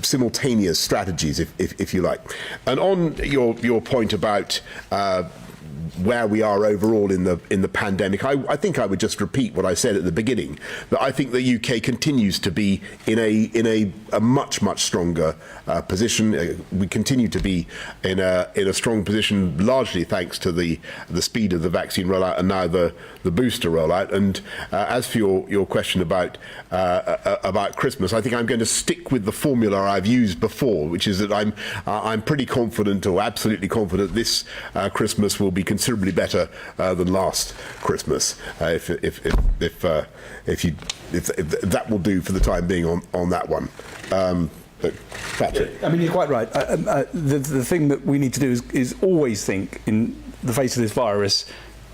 simultaneous strategies, if you like. And on your point about where we are overall in the pandemic, I think I would just repeat what I said at the beginning, that I think the UK continues to be in a much stronger position. We continue to be in a strong position, largely thanks to the speed of the vaccine rollout and now the booster rollout. And as for your question about Christmas, I think I'm going to stick with the formula I've used before, which is that I'm pretty confident, or absolutely confident, this Christmas will be considerably better than last Christmas. If that will do for the time being on that one. Patrick. I mean, you're quite right. The thing that we need to do is always think, in the face of this virus,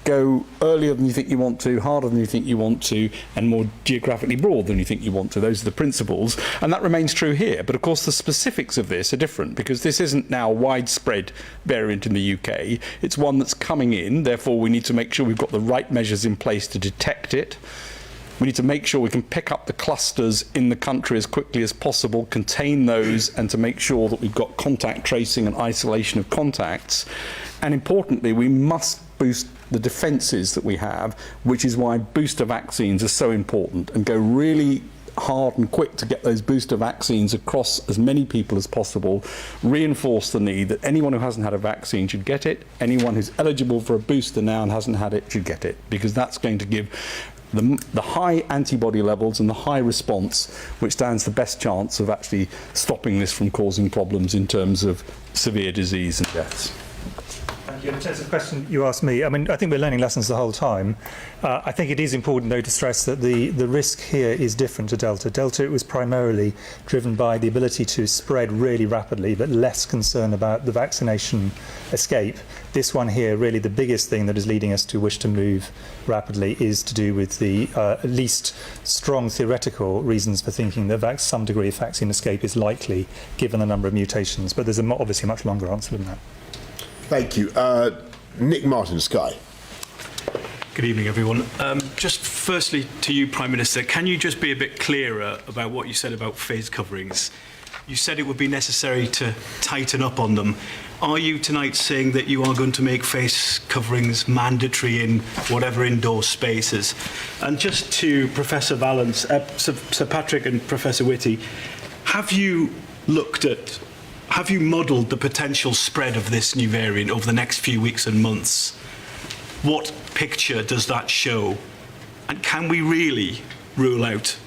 go earlier than you think you want to, harder than you think you want to, and more geographically broad than you think you want to. Those are the principles, and that remains true here. But of course the specifics of this are different, because this isn't now a widespread variant in the UK. It's one that's coming in, therefore we need to make sure we've got the right measures in place to detect it. We need to make sure we can pick up the clusters in the country as quickly as possible, contain those, and to make sure that we've got contact tracing and isolation of contacts. And importantly, we must boost the defences that we have, which is why booster vaccines are so important, and go really hard and quick to get those booster vaccines across as many people as possible, reinforce the need that anyone who hasn't had a vaccine should get it, anyone who's eligible for a booster now and hasn't had it should get it, because that's going to give the high antibody levels and the high response, which stands the best chance of actually stopping this from causing problems in terms of severe disease and deaths. Thank you. In terms of the question you asked me, I mean, I think we're learning lessons the whole time. I think it is important, though, to stress that the risk here is different to Delta. Delta was primarily driven by the ability to spread really rapidly, but less concern about the vaccination escape. This one here, really the biggest thing that is leading us to wish to move rapidly is to do with the at least strong theoretical reasons for thinking that some degree of vaccine escape is likely, given the number of mutations. But there's obviously a much longer answer than that. Thank you. Nick Martin, Sky. Good evening, everyone. Just firstly to you, Prime Minister, can you just be a bit clearer about what you said about face coverings? You said it would be necessary to tighten up on them. Are you tonight saying that you are going to make face coverings mandatory in whatever indoor spaces? And just to Professor Valence, Sir Patrick and Professor Whitty, have you modelled the potential spread of this new variant over the next few weeks and months? What picture does that show And can we really rule out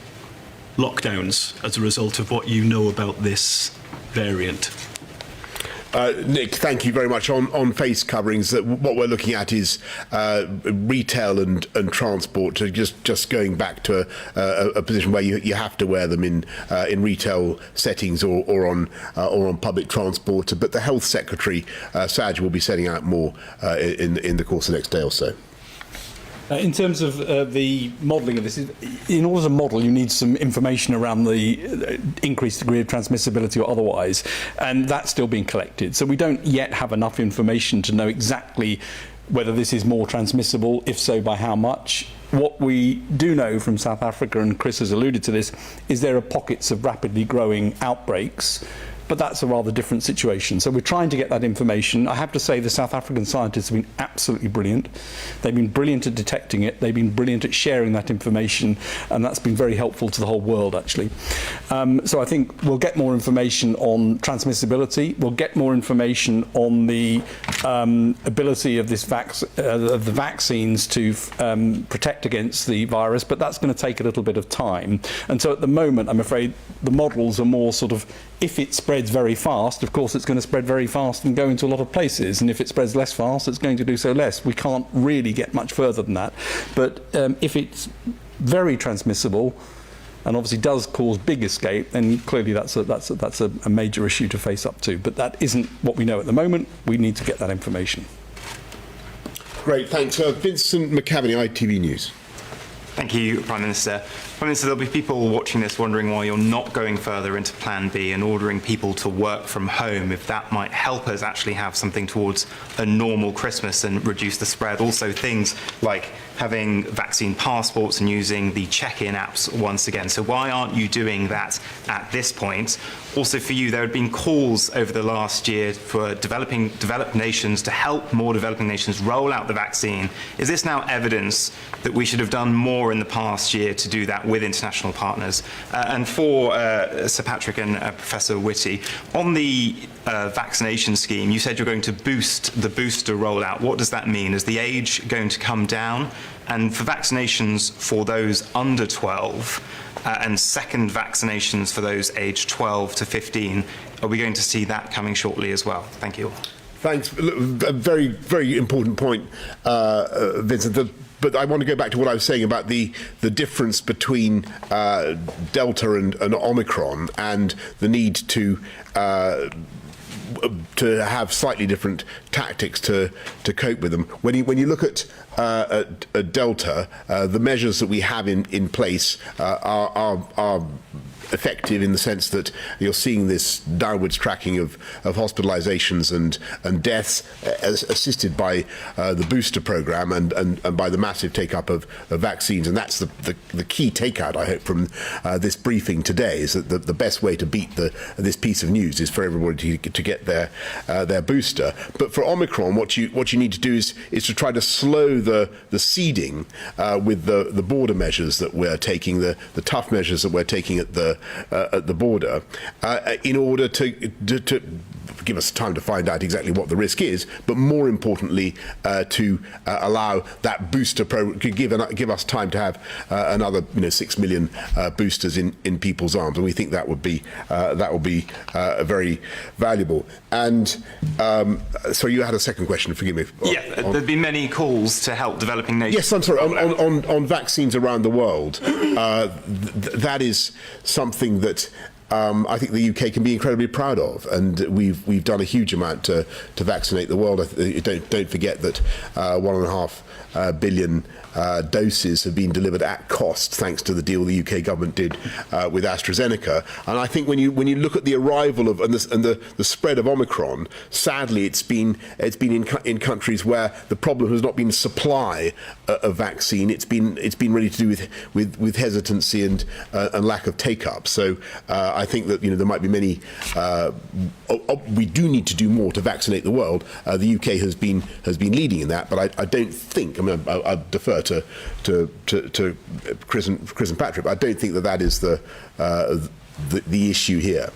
lockdowns as a result of what you know about this variant? Nick, thank you very much. On face coverings, what we're looking at is retail and transport. So just going back to a position where you have to wear them in retail settings or on public transport. But the Health Secretary, Saj, will be setting out more in the course of the next day or so. In terms of the modelling of this, in order to model, you need some information around the increased degree of transmissibility or otherwise, and that's still being collected. So we don't yet have enough information to know exactly whether this is more transmissible, if so, by how much. What we do know from South Africa, and Chris has alluded to this, is there are pockets of rapidly growing outbreaks, but that's a rather different situation. So we're trying to get that information. I have to say the South African scientists have been absolutely brilliant. They've been brilliant at detecting it. They've been brilliant at sharing that information, and that's been very helpful to the whole world, actually. So I think we'll get more information on transmissibility. We'll get more information on the ability of this of the vaccines to protect against the virus, but that's going to take a little bit of time. And so at the moment, I'm afraid the models are more sort of, if it spreads very fast, of course it's going to spread very fast and go into a lot of places, and if it spreads less fast, it's going to do so less. We can't really get much further than that. But if it's very transmissible and obviously does cause big escape, then clearly that's a major issue to face up to. But that isn't what we know at the moment. We need to get that information. Great, thanks. Vincent McCaveney, ITV News. Thank you, Prime Minister. Prime Minister, there'll be people watching this wondering why you're not going further into Plan B and ordering people to work from home, if that might help us actually have something towards a normal Christmas and reduce the spread. Also, things like having vaccine passports and using the check-in apps once again. So why aren't you doing that at this point? Also for you, there have been calls over the last year for developed nations to help more developing nations roll out the vaccine. Is this now evidence that we should have done more in the past year to do that with international partners? And for Sir Patrick and Professor Whitty, on the vaccination scheme, you said you're going to boost the booster rollout. What does that mean? Is the age going to come down? And for vaccinations for those under 12, and second vaccinations for those aged 12 to 15, are we going to see that coming shortly as well? Thank you. Thanks. A very, very important point, Vincent. But I want to go back to what I was saying about the difference between Delta and Omicron, and the need to have slightly different tactics to cope with them. When you look at Delta, the measures that we have in place are effective in the sense that you're seeing this downwards tracking of hospitalizations and deaths, assisted by the booster program and by the massive take-up of vaccines. And that's the key takeout, I hope, from this briefing today, is that the best way to beat this piece of news is for everybody to get their booster. But for Omicron, what you need to do is to try to slow the seeding with the border measures that we're taking, the tough measures that we're taking at the border, in order to give us time to find out exactly what the risk is, but more importantly, to allow that booster program, give us time to have another 6 million boosters in people's arms, and we think that would be very valuable. And so you had a second question. Forgive me. Yeah, there've been many calls to help developing nations. Yes, I'm sorry. On vaccines around the world, that is something that I think the UK can be incredibly proud of, and we've done a huge amount to vaccinate the world. Don't forget that 1.5 billion doses have been delivered at cost, thanks to the deal the UK government did with AstraZeneca. And I think when you look at the arrival of and the spread of Omicron, sadly it's been in countries where the problem has not been supply of vaccine. It's been really to do with hesitancy and lack of take up. So I think that there might be many. We do need to do more to vaccinate the world. The UK has been leading in that, but I don't think. I mean, I defer to Chris and Patrick. But I don't think that is the issue here.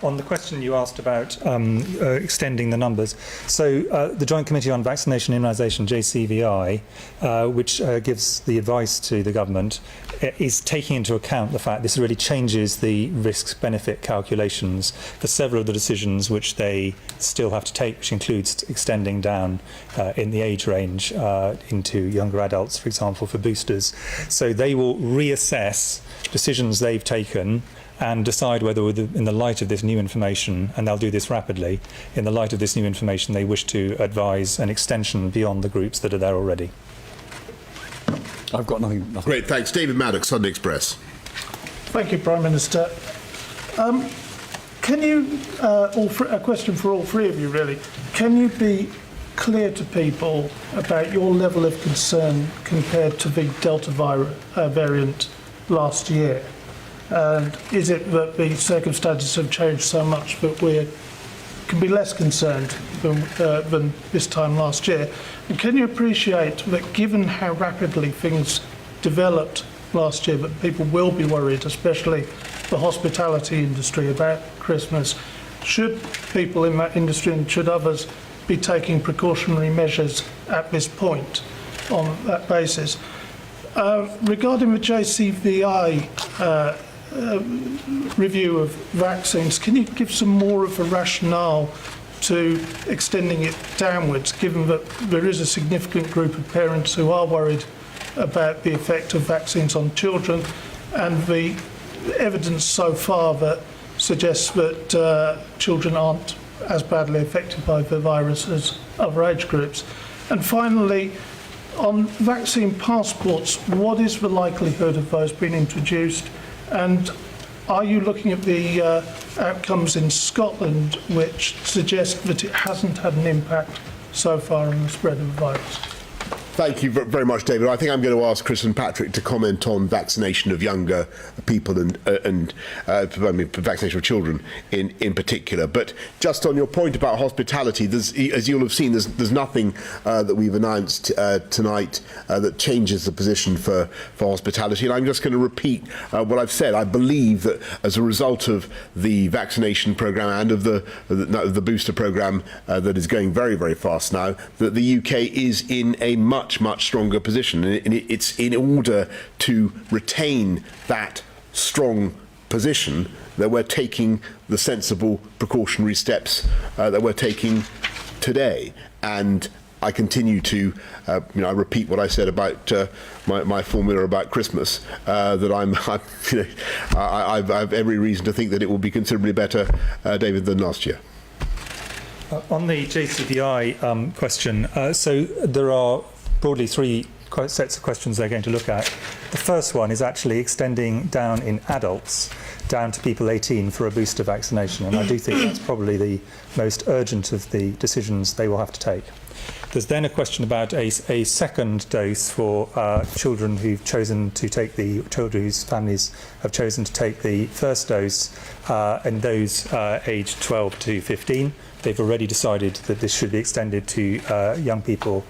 On the question you asked about extending the numbers, so the Joint Committee on Vaccination and Immunisation, JCVI, which gives the advice to the government, is taking into account the fact this really changes the risks-benefit calculations for several of the decisions which they still have to take, which includes extending down in the age range into younger adults, for example, for boosters. So they will reassess decisions they've taken and decide whether, in the light of this new information, and they'll do this rapidly, in the light of this new information, they wish to advise an extension beyond the groups that are there already. I've got nothing. Great, thanks. David Maddox, Sunday Express. Thank you, Prime Minister. Can you, a question for all three of you really, can you be clear to people about your level of concern compared to the Delta variant last year? And is it that the circumstances have changed so much that we can be less concerned than this time last year? And can you appreciate that given how rapidly things developed last year, that people will be worried, especially the hospitality industry, about Christmas? Should people in that industry and should others be taking precautionary measures at this point on that basis? Regarding the JCVI review of vaccines, can you give some more of a rationale to extending it downwards, given that there is a significant group of parents who are worried about the effect of vaccines on children, and the evidence so far that suggests that children aren't as badly affected by the virus as other age groups? And finally, on vaccine passports, what is the likelihood of those being introduced? And are you looking at the outcomes in Scotland which suggest that it hasn't had an impact so far on the spread of the virus? Thank you very much, David. I think I'm going to ask Chris and Patrick to comment on vaccination of younger people and vaccination of children in particular. But just on your point about hospitality, as you'll have seen, there's nothing that we've announced tonight that changes the position for hospitality. And I'm just going to repeat what I've said. I believe that as a result of the vaccination programme and of the booster programme that is going very, very fast now, that the UK is in a much stronger position, and it's in order to retain that strong position that we're taking the sensible precautionary steps that we're taking today. And I continue to, I repeat what I said about my formula about Christmas, that I have every reason to think that it will be considerably better, David, than last year. On the JCVI question, so there are broadly three sets of questions they're going to look at. The first one is actually extending down in adults, down to people 18 for a booster vaccination, and I do think that's probably the most urgent of the decisions they will have to take. There's then a question about a second dose for children who've chosen to take children whose families have chosen to take the first dose, and those aged 12 to 15. They've already decided that this should be extended to young people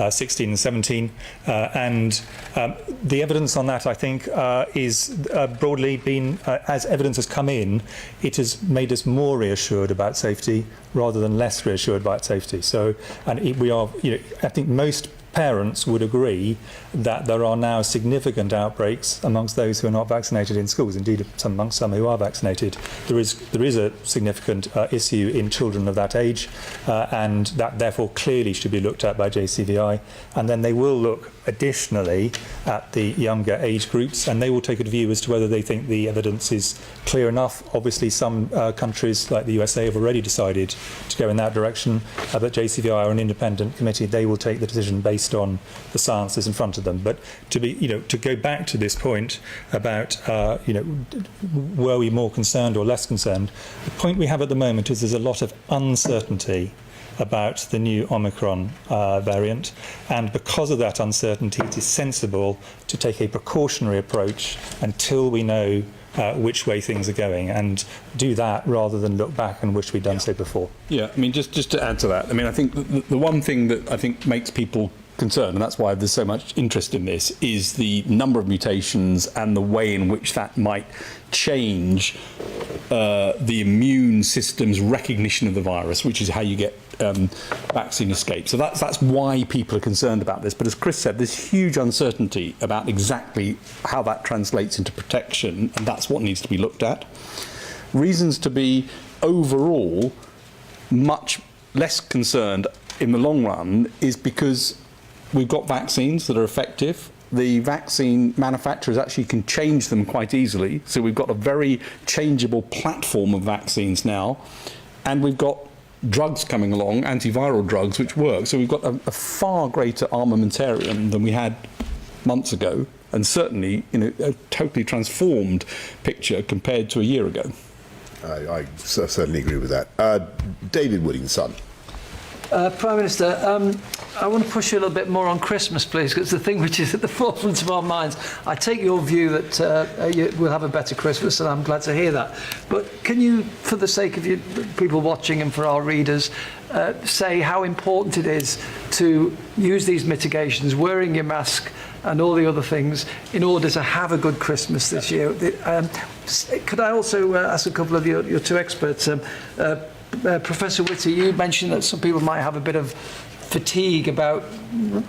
16 and 17, and the evidence on that, I think, is broadly been, as evidence has come in, it has made us more reassured about safety rather than less reassured about safety. So, and we are, I think most parents would agree that there are now significant outbreaks amongst those who are not vaccinated in schools. Indeed, amongst some who are vaccinated, there is a significant issue in children of that age, and that therefore clearly should be looked at by JCVI. And then they will look additionally at the younger age groups, and they will take a view as to whether they think the evidence is clear enough. Obviously, some countries like the USA have already decided to go in that direction, but JCVI are an independent committee. They will take the decision based on the science that's in front of them. But to go back to this point about were we more concerned or less concerned, the point we have at the moment is there's a lot of uncertainty about the new Omicron variant, and because of that uncertainty, it is sensible to take a precautionary approach until we know which way things are going, and do that rather than look back and wish we'd done so before. Yeah, I mean, just to add to that, I mean, I think the one thing that I think makes people concern, and that's why there's so much interest in this, is the number of mutations and the way in which that might change the immune system's recognition of the virus, which is how you get vaccine escape. So that's why people are concerned about this. But as Chris said, there's huge uncertainty about exactly how that translates into protection, and that's what needs to be looked at. Reasons to be overall much less concerned in the long run is because we've got vaccines that are effective. The vaccine manufacturers actually can change them quite easily. So we've got a very changeable platform of vaccines now. And we've got drugs coming along, antiviral drugs, which work. So we've got a far greater armamentarium than we had months ago. And certainly, a totally transformed picture compared to a year ago. I certainly agree with that. David Wooding-son. Prime Minister, I want to push you a little bit more on Christmas, please, because it's the thing which is at the forefront of our minds. I take your view that we'll have a better Christmas, and I'm glad to hear that. But can you, for the sake of you people watching and for our readers, say how important it is to use these mitigations, wearing your mask and all the other things, in order to have a good Christmas this year? Could I also ask a couple of your two experts? Professor Whitty, you mentioned that some people might have a bit of fatigue about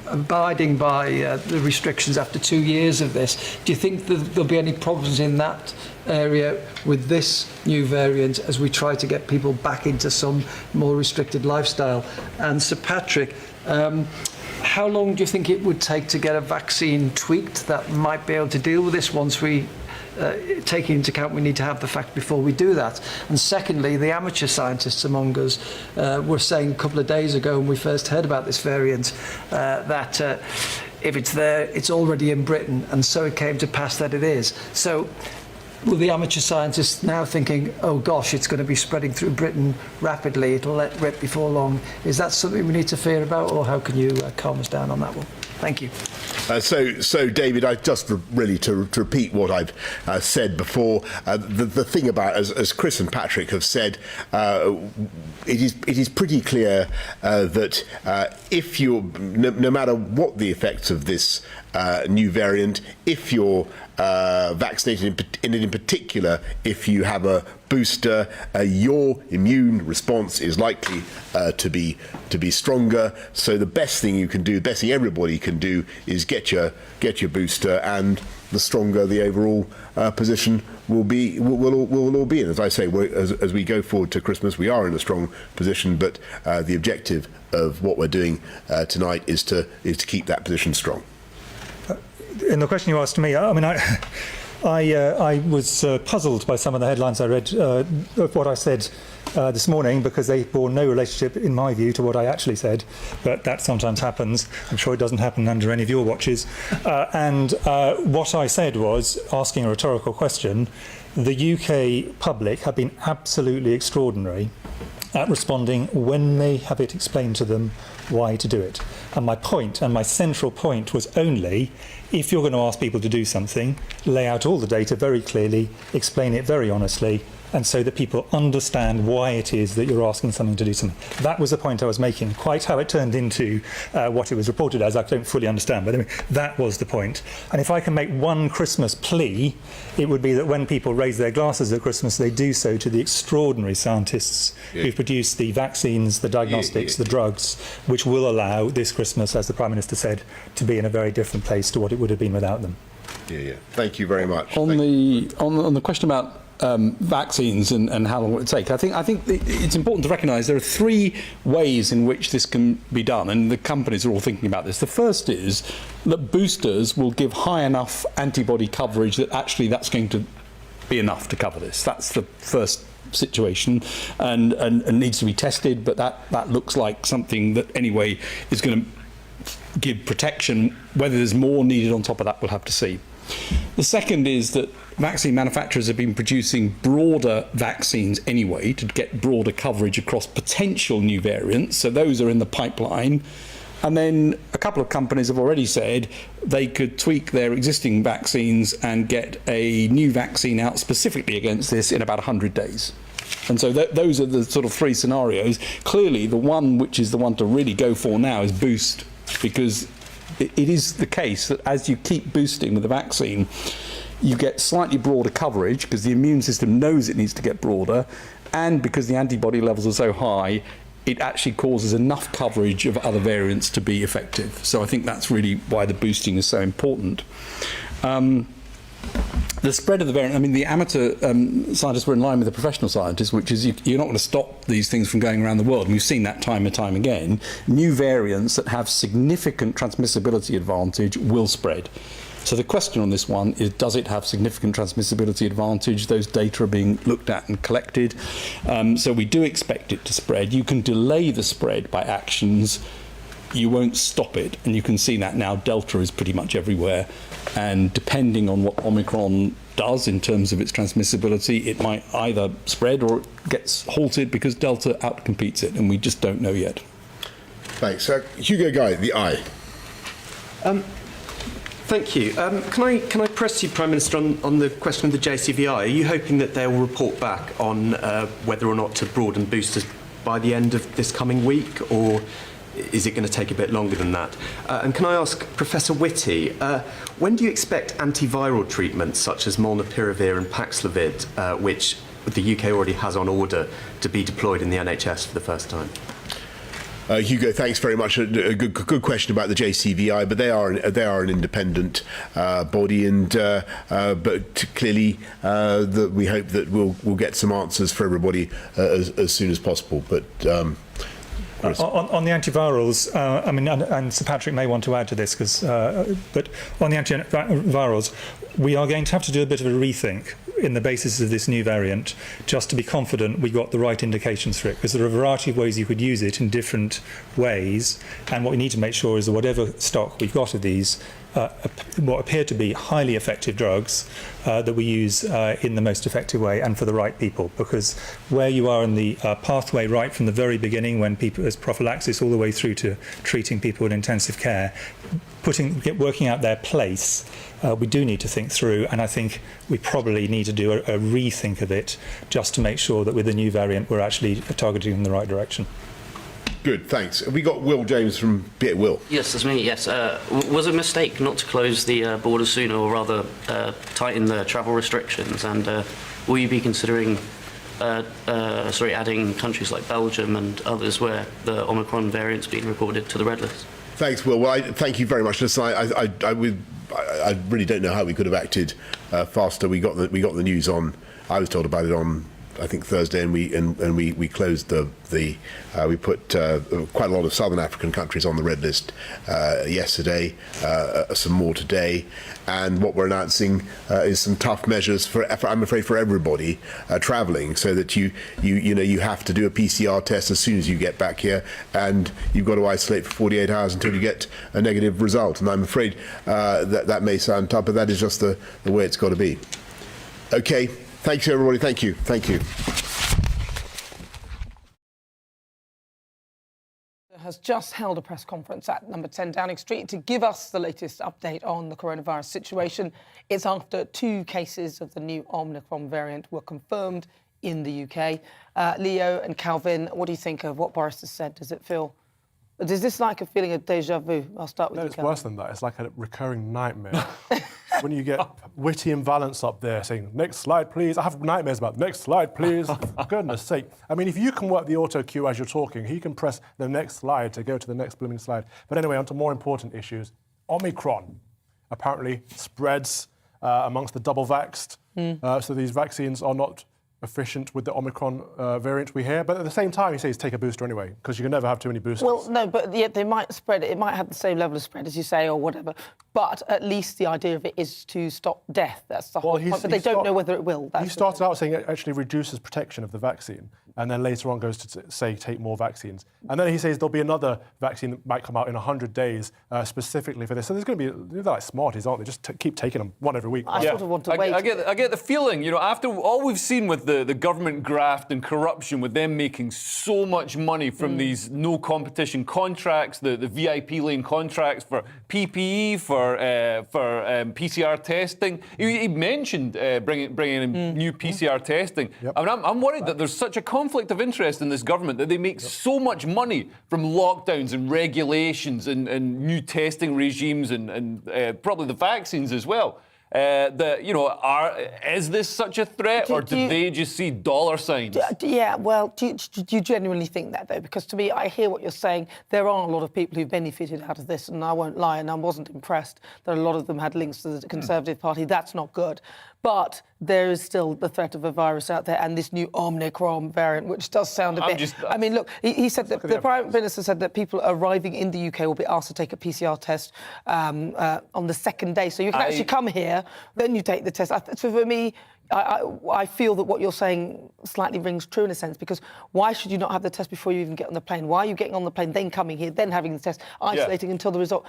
abiding by the restrictions after 2 years of this. Do you think that there'll be any problems in that area with this new variant as we try to get people back into some more restricted lifestyle? And Sir Patrick, how long do you think it would take to get a vaccine tweaked that might be able to deal with this once we taking into account we need to have the fact before we do that? And secondly, the amateur scientists among us were saying a couple of days ago when we first heard about this variant that if it's there, it's already in Britain, and so it came to pass that it is. So will the amateur scientists now thinking, oh gosh, it's going to be spreading through Britain rapidly, it'll let rip before long? Is that something we need to fear about, or how can you calm us down on that one? Thank you. So David, I just really to repeat what I've said before. The thing about, as Chris and Patrick have said, it is pretty clear that if you're, no matter what the effects of this new variant, if you're vaccinated, in particular, if you have a booster, your immune response is likely to be stronger. So the best thing you can do, the best thing everybody can do, is get your booster, and the stronger the overall position will all be in. As I say, as we go forward to Christmas, we are in a strong position, but the objective of what we're doing tonight is to keep that position strong. In the question you asked me, I mean, I was puzzled by some of the headlines I read of what I said this morning, because they bore no relationship, in my view, to what I actually said. But that sometimes happens. I'm sure it doesn't happen under any of your watches. And what I said was, asking a rhetorical question, the UK public have been absolutely extraordinary at responding when they have it explained to them why to do it. And my point, and my central point, was only, if you're going to ask people to do something, lay out all the data very clearly, explain it very honestly, and so that people understand why it is that you're asking something to do something. That was the point I was making. Quite how it turned into what it was reported as, I don't fully understand, but I mean, that was the point. And if I can make one Christmas plea, it would be that when people raise their glasses at Christmas, they do so to the extraordinary scientists who've produced the vaccines, the diagnostics, the drugs, which will allow this Christmas, as the Prime Minister said, to be in a very different place to what it would have been without them. Thank you very much. On the question about vaccines and how long it would take, I think it's important to recognise there are three ways in which this can be done, and the companies are all thinking about this. The first is that boosters will give high enough antibody coverage that actually that's going to be enough to cover this. That's the first situation, and needs to be tested, but that looks like something that anyway is going to give protection. Whether there's more needed on top of that, we'll have to see. The second is that vaccine manufacturers have been producing broader vaccines anyway to get broader coverage across potential new variants, so those are in the pipeline. And then a couple of companies have already said they could tweak their existing vaccines and get a new vaccine out specifically against this in about 100 days. And so those are the sort of three scenarios. Clearly, the one which is the one to really go for now is boost, because it is the case that as you keep boosting with the vaccine, you get slightly broader coverage because the immune system knows it needs to get broader, and because the antibody levels are so high, it actually causes enough coverage of other variants to be effective. So I think that's really why the boosting is so important. The spread of the variant, I mean, the amateur scientists were in line with the professional scientists, which is you're not going to stop these things from going around the world. And we've seen that time and time again. New variants that have significant transmissibility advantage will spread. So the question on this one is, does it have significant transmissibility advantage? Those data are being looked at and collected. So we do expect it to spread. You can delay the spread by actions. You won't stop it. And you can see that now. Delta is pretty much everywhere. And depending on what Omicron does in terms of its transmissibility, it might either spread or it gets halted because Delta outcompetes it. And we just don't know yet. Thanks. Hugo Guy, the Eye. Thank you. Can I press you, Prime Minister, on the question of the JCVI? Are you hoping that they will report back on whether or not to broaden boosters by the end of this coming week, or is it going to take a bit longer than that? And can I ask Professor Whitty, when do you expect antiviral treatments such as molnupiravir and Paxlovid, which the UK already has on order, to be deployed in the NHS for the first time? Hugo, thanks very much. A good question about the JCVI, but they are an independent body, and but clearly we hope that we'll get some answers for everybody as soon as possible. But on the antivirals, I mean, and Sir Patrick may want to add to this, but on the antivirals, we are going to have to do a bit of a rethink in the basis of this new variant, just to be confident we got the right indications for it, because there are a variety of ways you could use it in different ways, and what we need to make sure is that whatever stock we've got of these, what appear to be highly effective drugs, that we use in the most effective way and for the right people, because where you are in the pathway right from the very beginning, when people as prophylaxis all the way through to treating people in intensive care, working out their place, we do need to think through, and I think we probably need to do a rethink of it, just to make sure that with the new variant we're actually targeting in the right direction. Good, thanks. Have we got Will James from Will? Yes, that's me, yes. Was it a mistake not to close the borders sooner, or rather tighten the travel restrictions? And will you be considering adding countries like Belgium and others where the Omicron variant's been reported to the red list? Thanks, Will. Well, thank you very much. Listen, I really don't know how we could have acted faster. We got the news on. I was told about it on, I think, Thursday, and we closed we put quite a lot of southern African countries on the red list yesterday, some more today, and what we're announcing is some tough measures for I'm afraid for everybody travelling, so that you have to do a PCR test as soon as you get back here, and you've got to isolate for 48 hours until you get a negative result. And I'm afraid that may sound tough, but that is just the way it's got to be. Okay. Thanks, everybody. Thank you. Thank you. Has just held a press conference at number 10 Downing Street to give us the latest update on the coronavirus situation. It's after 2 cases of the new Omicron variant were confirmed in the UK. Leo and Calvin, what do you think of what Boris has said? Does this like a feeling of déjà vu? I'll start with you, it's Calvin. worse than that. It's like a recurring nightmare. When you get Whitty and Valence up there saying, next slide, please. I have nightmares about next slide, please. For goodness sake. I mean, if you can work the auto cue as you're talking, he can press the next slide to go to the next blooming slide. But anyway, on to more important issues. Omicron apparently spreads amongst the double-vaxxed. So these vaccines are not efficient with the Omicron variant we hear, but at the same time he says take a booster anyway, because you can never have too many boosters. Well, no, but yet they might spread it. It might have the same level of spread as you say, or whatever. But at least the idea of it is to stop death. That's the whole point. But they don't know whether it will. He started out saying it actually reduces protection of the vaccine, and then later on goes to say take more vaccines. And then he says there'll be another vaccine that might come out in 100 days specifically for this. So there's going to be, they're like smarties, aren't they? Just keep taking them one every week. I sort of want to wait. I get the feeling, after all we've seen with the government graft and corruption, with them making so much money from these no competition contracts, the VIP lane contracts for PPE, for PCR testing. He mentioned bringing in new PCR testing. I mean, I'm worried that there's such a conflict of interest in this government that they make so much money from lockdowns and regulations and new testing regimes and probably the vaccines as well. That, you know, is this such a threat, or do they just see dollar signs? Yeah, well, do you genuinely think that, though? Because to me, I hear what you're saying. There are a lot of people who've benefited out of this, and I won't lie, and I wasn't impressed that a lot of them had links to the Conservative Party. That's not good. But there is still the threat of a virus out there, and this new Omicron variant, which does sound a bit... I mean, look, he said that the Prime Minister said that people arriving in the UK will be asked to take a PCR test on the second day. So you can actually come here, then you take the test. So for me, I feel that what you're saying slightly rings true in a sense, because why should you not have the test before you even get on the plane? Why are you getting on the plane, then coming here, then having the test, isolating until the result...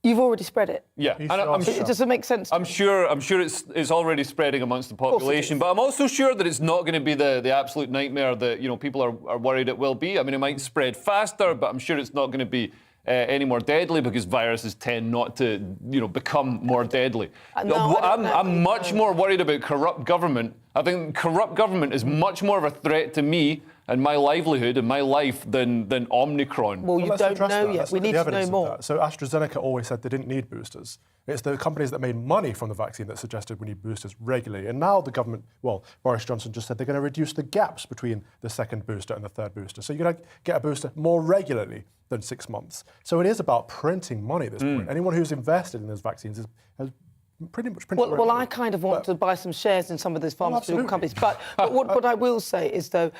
You've already spread it. Yeah, and it doesn't make sense. I'm sure it's already spreading amongst the population, but I'm also sure that it's not going to be the absolute nightmare that, you know, people are worried it will be. I mean, it might spread faster, but I'm sure it's not going to be any more deadly, because viruses tend not to, you know, become more deadly. I'm much more worried about corrupt government. I think corrupt government is much more of a threat to me and my livelihood and my life than Omicron. Well, you don't know yet. We need to know more. So AstraZeneca always said they didn't need boosters. It's the companies that made money from the vaccine that suggested we need boosters regularly. And now the government, well, Boris Johnson just said they're going to reduce the gaps between the second booster and the third booster. So you're going to get a booster more regularly than 6 months. So it is about printing money at this point. Anyone who's invested in those vaccines has pretty much printed well, I kind of want to buy some shares in some of those pharmaceutical companies. But what I will say is, though,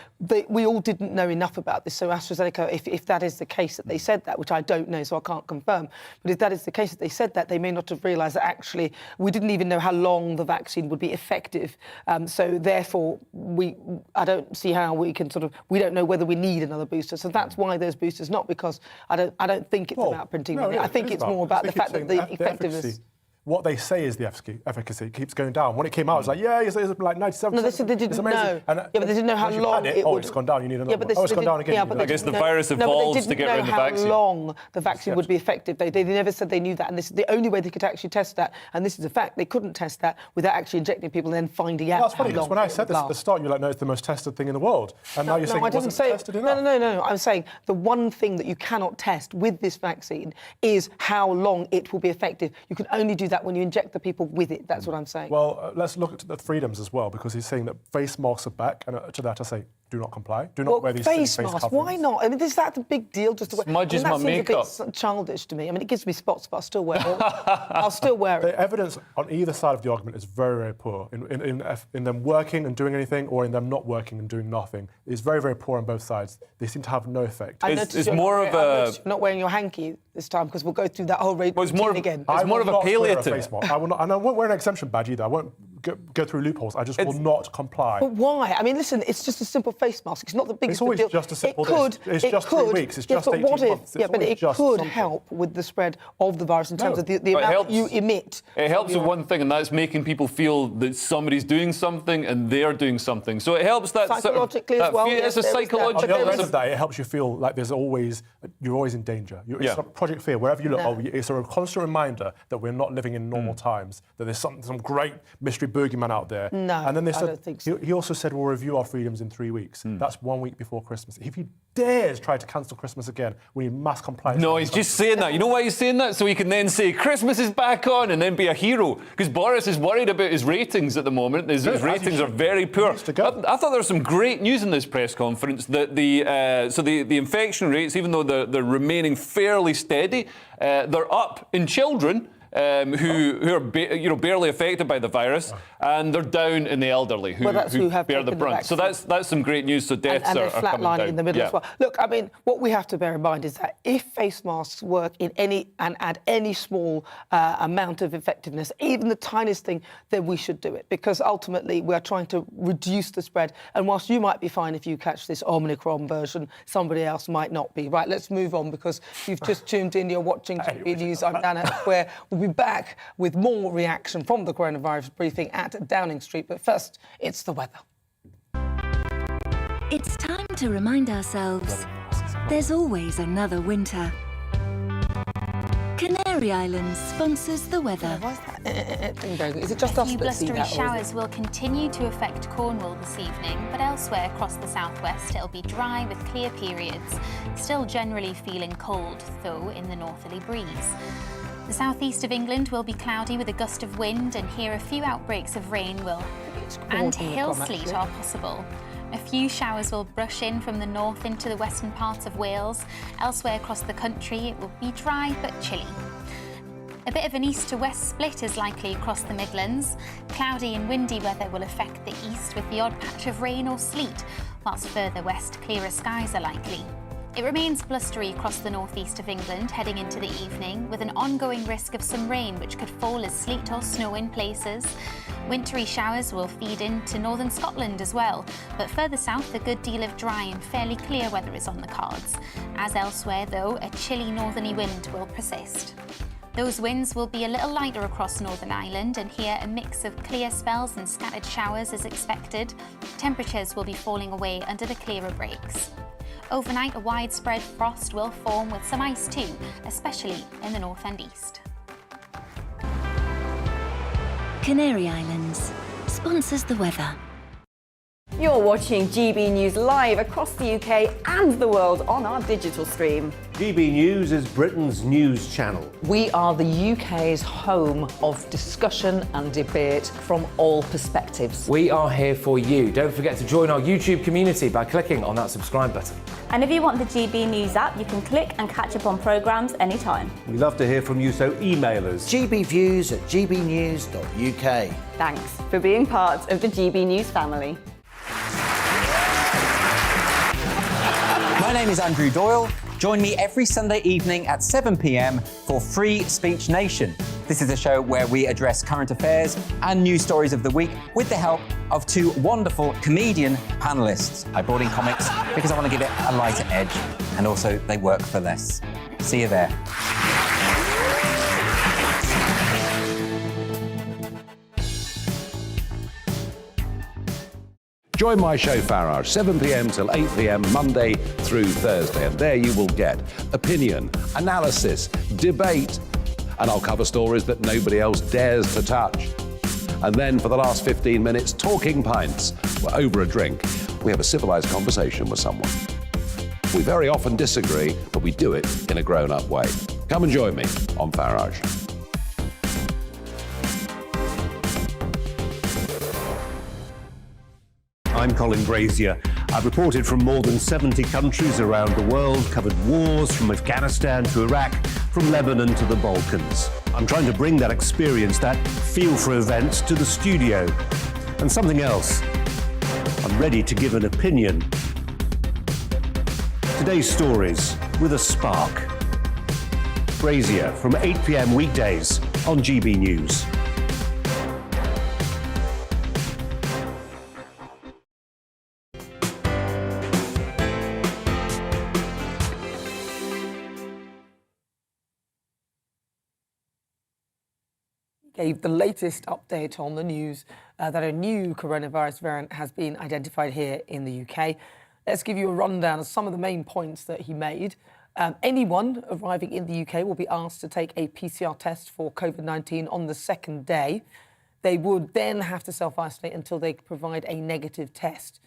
we all didn't know enough about this. So AstraZeneca, if that is the case that they said that, which I don't know, so I can't confirm, but if that is the case that they said that, they may not have realised that actually we didn't even know how long the vaccine would be effective. So therefore, I don't see how we can we don't know whether we need another booster. So that's why there's boosters, not because I don't think it's about printing money. I think it's more about the fact that the effectiveness... What they say is the efficacy keeps going down. When it came out, it was like, it's like 97%. No, they said they didn't know. But they didn't know how long it would... it's gone down, you need another one. It's gone down again. I guess the virus evolves to get rid of the vaccine. They didn't know how long the vaccine would be effective. They never said they knew that. And this is the only way they could actually test that. And this is a fact. They couldn't test that without actually injecting people and then finding out. That's funny, because when I said this at the start, you're like, no, it's the most tested thing in the world. And now you're saying it wasn't tested enough. No. I'm saying the one thing that you cannot test with this vaccine is how long it will be effective. You can only do that when you inject the people with it. That's what I'm saying. Well, let's look at the freedoms as well, because he's saying that face masks are back, and to that I say, do not comply. Do not wear these face masks. Why not? I mean, is that the big deal? Just to wear? Smudges my makeup. That seems a bit childish to me. I mean, it gives me spots, but I'll still wear it. I'll still wear it. The evidence on either side of the argument is very, very poor. In them working and doing anything, or in them not working and doing nothing, is very, very poor on both sides. They seem to have no effect. It's more of a... You're not wearing your hanky this time, because we'll go through that whole routine again. It's more of a palliative. I will not, and I won't wear an exemption badge either. I won't go through loopholes. I just will not comply. But why? I mean, listen, it's just a simple face mask. It's not the biggest deal. It's always just a simple deal. It's just 3 weeks. It's just 18 months. But it could help with the spread of the virus in terms of the amount you emit. It helps with one thing, and that's making people feel that somebody's doing something and they're doing something. So it helps that psychologically as well. It's a psychological. On the other end of that, it helps you feel like you're always in danger. It's like Project Fear. Wherever you look, it's a constant reminder that we're not living in normal times. That there's some great mystery boogeyman out there. No, and then they said, I don't think so. He also said we'll review our freedoms in 3 weeks. That's 1 week before Christmas. If he dares try to cancel Christmas again, we need mass compliance. No, he's just saying that. You know why he's saying that? So he can then say Christmas is back on and then be a hero. Because Boris is worried about his ratings at the moment. His ratings are very poor. I thought there was some great news in this press conference that the infection rates, even though they're remaining fairly steady, they're up in children. Who are barely affected by the virus, and they're down in the elderly who bear the brunt. So that's some great news. So deaths are coming down. In the middle as well. Look, I mean, what we have to bear in mind is that if face masks work in any and add any small amount of effectiveness, even the tiniest thing, then we should do it, because ultimately we are trying to reduce the spread. And whilst you might be fine if you catch this Omicron version, somebody else might not be. Right, let's move on, because you've just tuned in. You're watching GBNews. I'm Nana, where we'll be back with more reaction from the coronavirus briefing at Downing Street. But first, it's the weather. It's time to remind ourselves there's always another winter. Canary Islands sponsors the weather. Is it just us few that see blustery that? showers will continue to affect Cornwall this evening, but elsewhere across the southwest it'll be dry with clear periods. Still generally feeling cold, though, in the northerly breeze. The southeast of England will be cloudy with a gust of wind, and here a few outbreaks of rain and hill sleet are possible. A few showers will brush in from the north into the western parts of Wales. Elsewhere across the country it will be dry but chilly. A bit of an east to west split is likely across the Midlands. Cloudy and windy weather will affect the east with the odd patch of rain or sleet, whilst further west clearer skies are likely. It remains blustery across the northeast of England heading into the evening, with an ongoing risk of some rain which could fall as sleet or snow in places. Wintry showers will feed into northern Scotland as well, but further south a good deal of dry and fairly clear weather is on the cards. As elsewhere though, a chilly northerly wind will persist. Those winds will be a little lighter across Northern Ireland, and here a mix of clear spells and scattered showers is expected. Temperatures will be falling away under the clearer breaks. Overnight, a widespread frost will form with some ice too, especially in the north and east. Canary Islands sponsors the weather. You're watching GB News live across the UK and the world on our digital stream. GB News is Britain's news channel. We are the UK's home of discussion and debate from all perspectives. We are here for you. Don't forget to join our YouTube community by clicking on that subscribe button. And if you want the GB News app, you can click and catch up on programmes anytime. We love to hear from you, so email us. gbviews@gbnews.uk. Thanks for being part of the GB News family. My name is Andrew Doyle. Join me every Sunday evening at 7 p.m. for Free Speech Nation. This is a show where we address current affairs and news stories of the week with the help of two wonderful comedian panellists. I brought in comics because I want to give it a lighter edge, and also they work for less. See you there. Join my show Farage, 7 p.m. till 8 p.m. Monday through Thursday. And there you will get opinion, analysis, debate, and I'll cover stories that nobody else dares to touch. And then for the last 15 minutes, talking pints. We're over a drink. We have a civilized conversation with someone. We very often disagree, but we do it in a grown-up way. Come and join me on Farage. I'm Colin Brazier. I've reported from more than 70 countries around the world, covered wars from Afghanistan to Iraq, from Lebanon to the Balkans. I'm trying to bring that experience, that feel for events, to the studio. And something else. I'm ready to give an opinion. Today's stories with a spark. Brazier from 8 p.m. weekdays on GB News. Gave the latest update on the news that a new coronavirus variant has been identified here in the UK. Let's give you a rundown of some of the main points that he made. Anyone arriving in the UK will be asked to take a PCR test for COVID-19 on the second day. They would then have to self-isolate until they provide a negative test.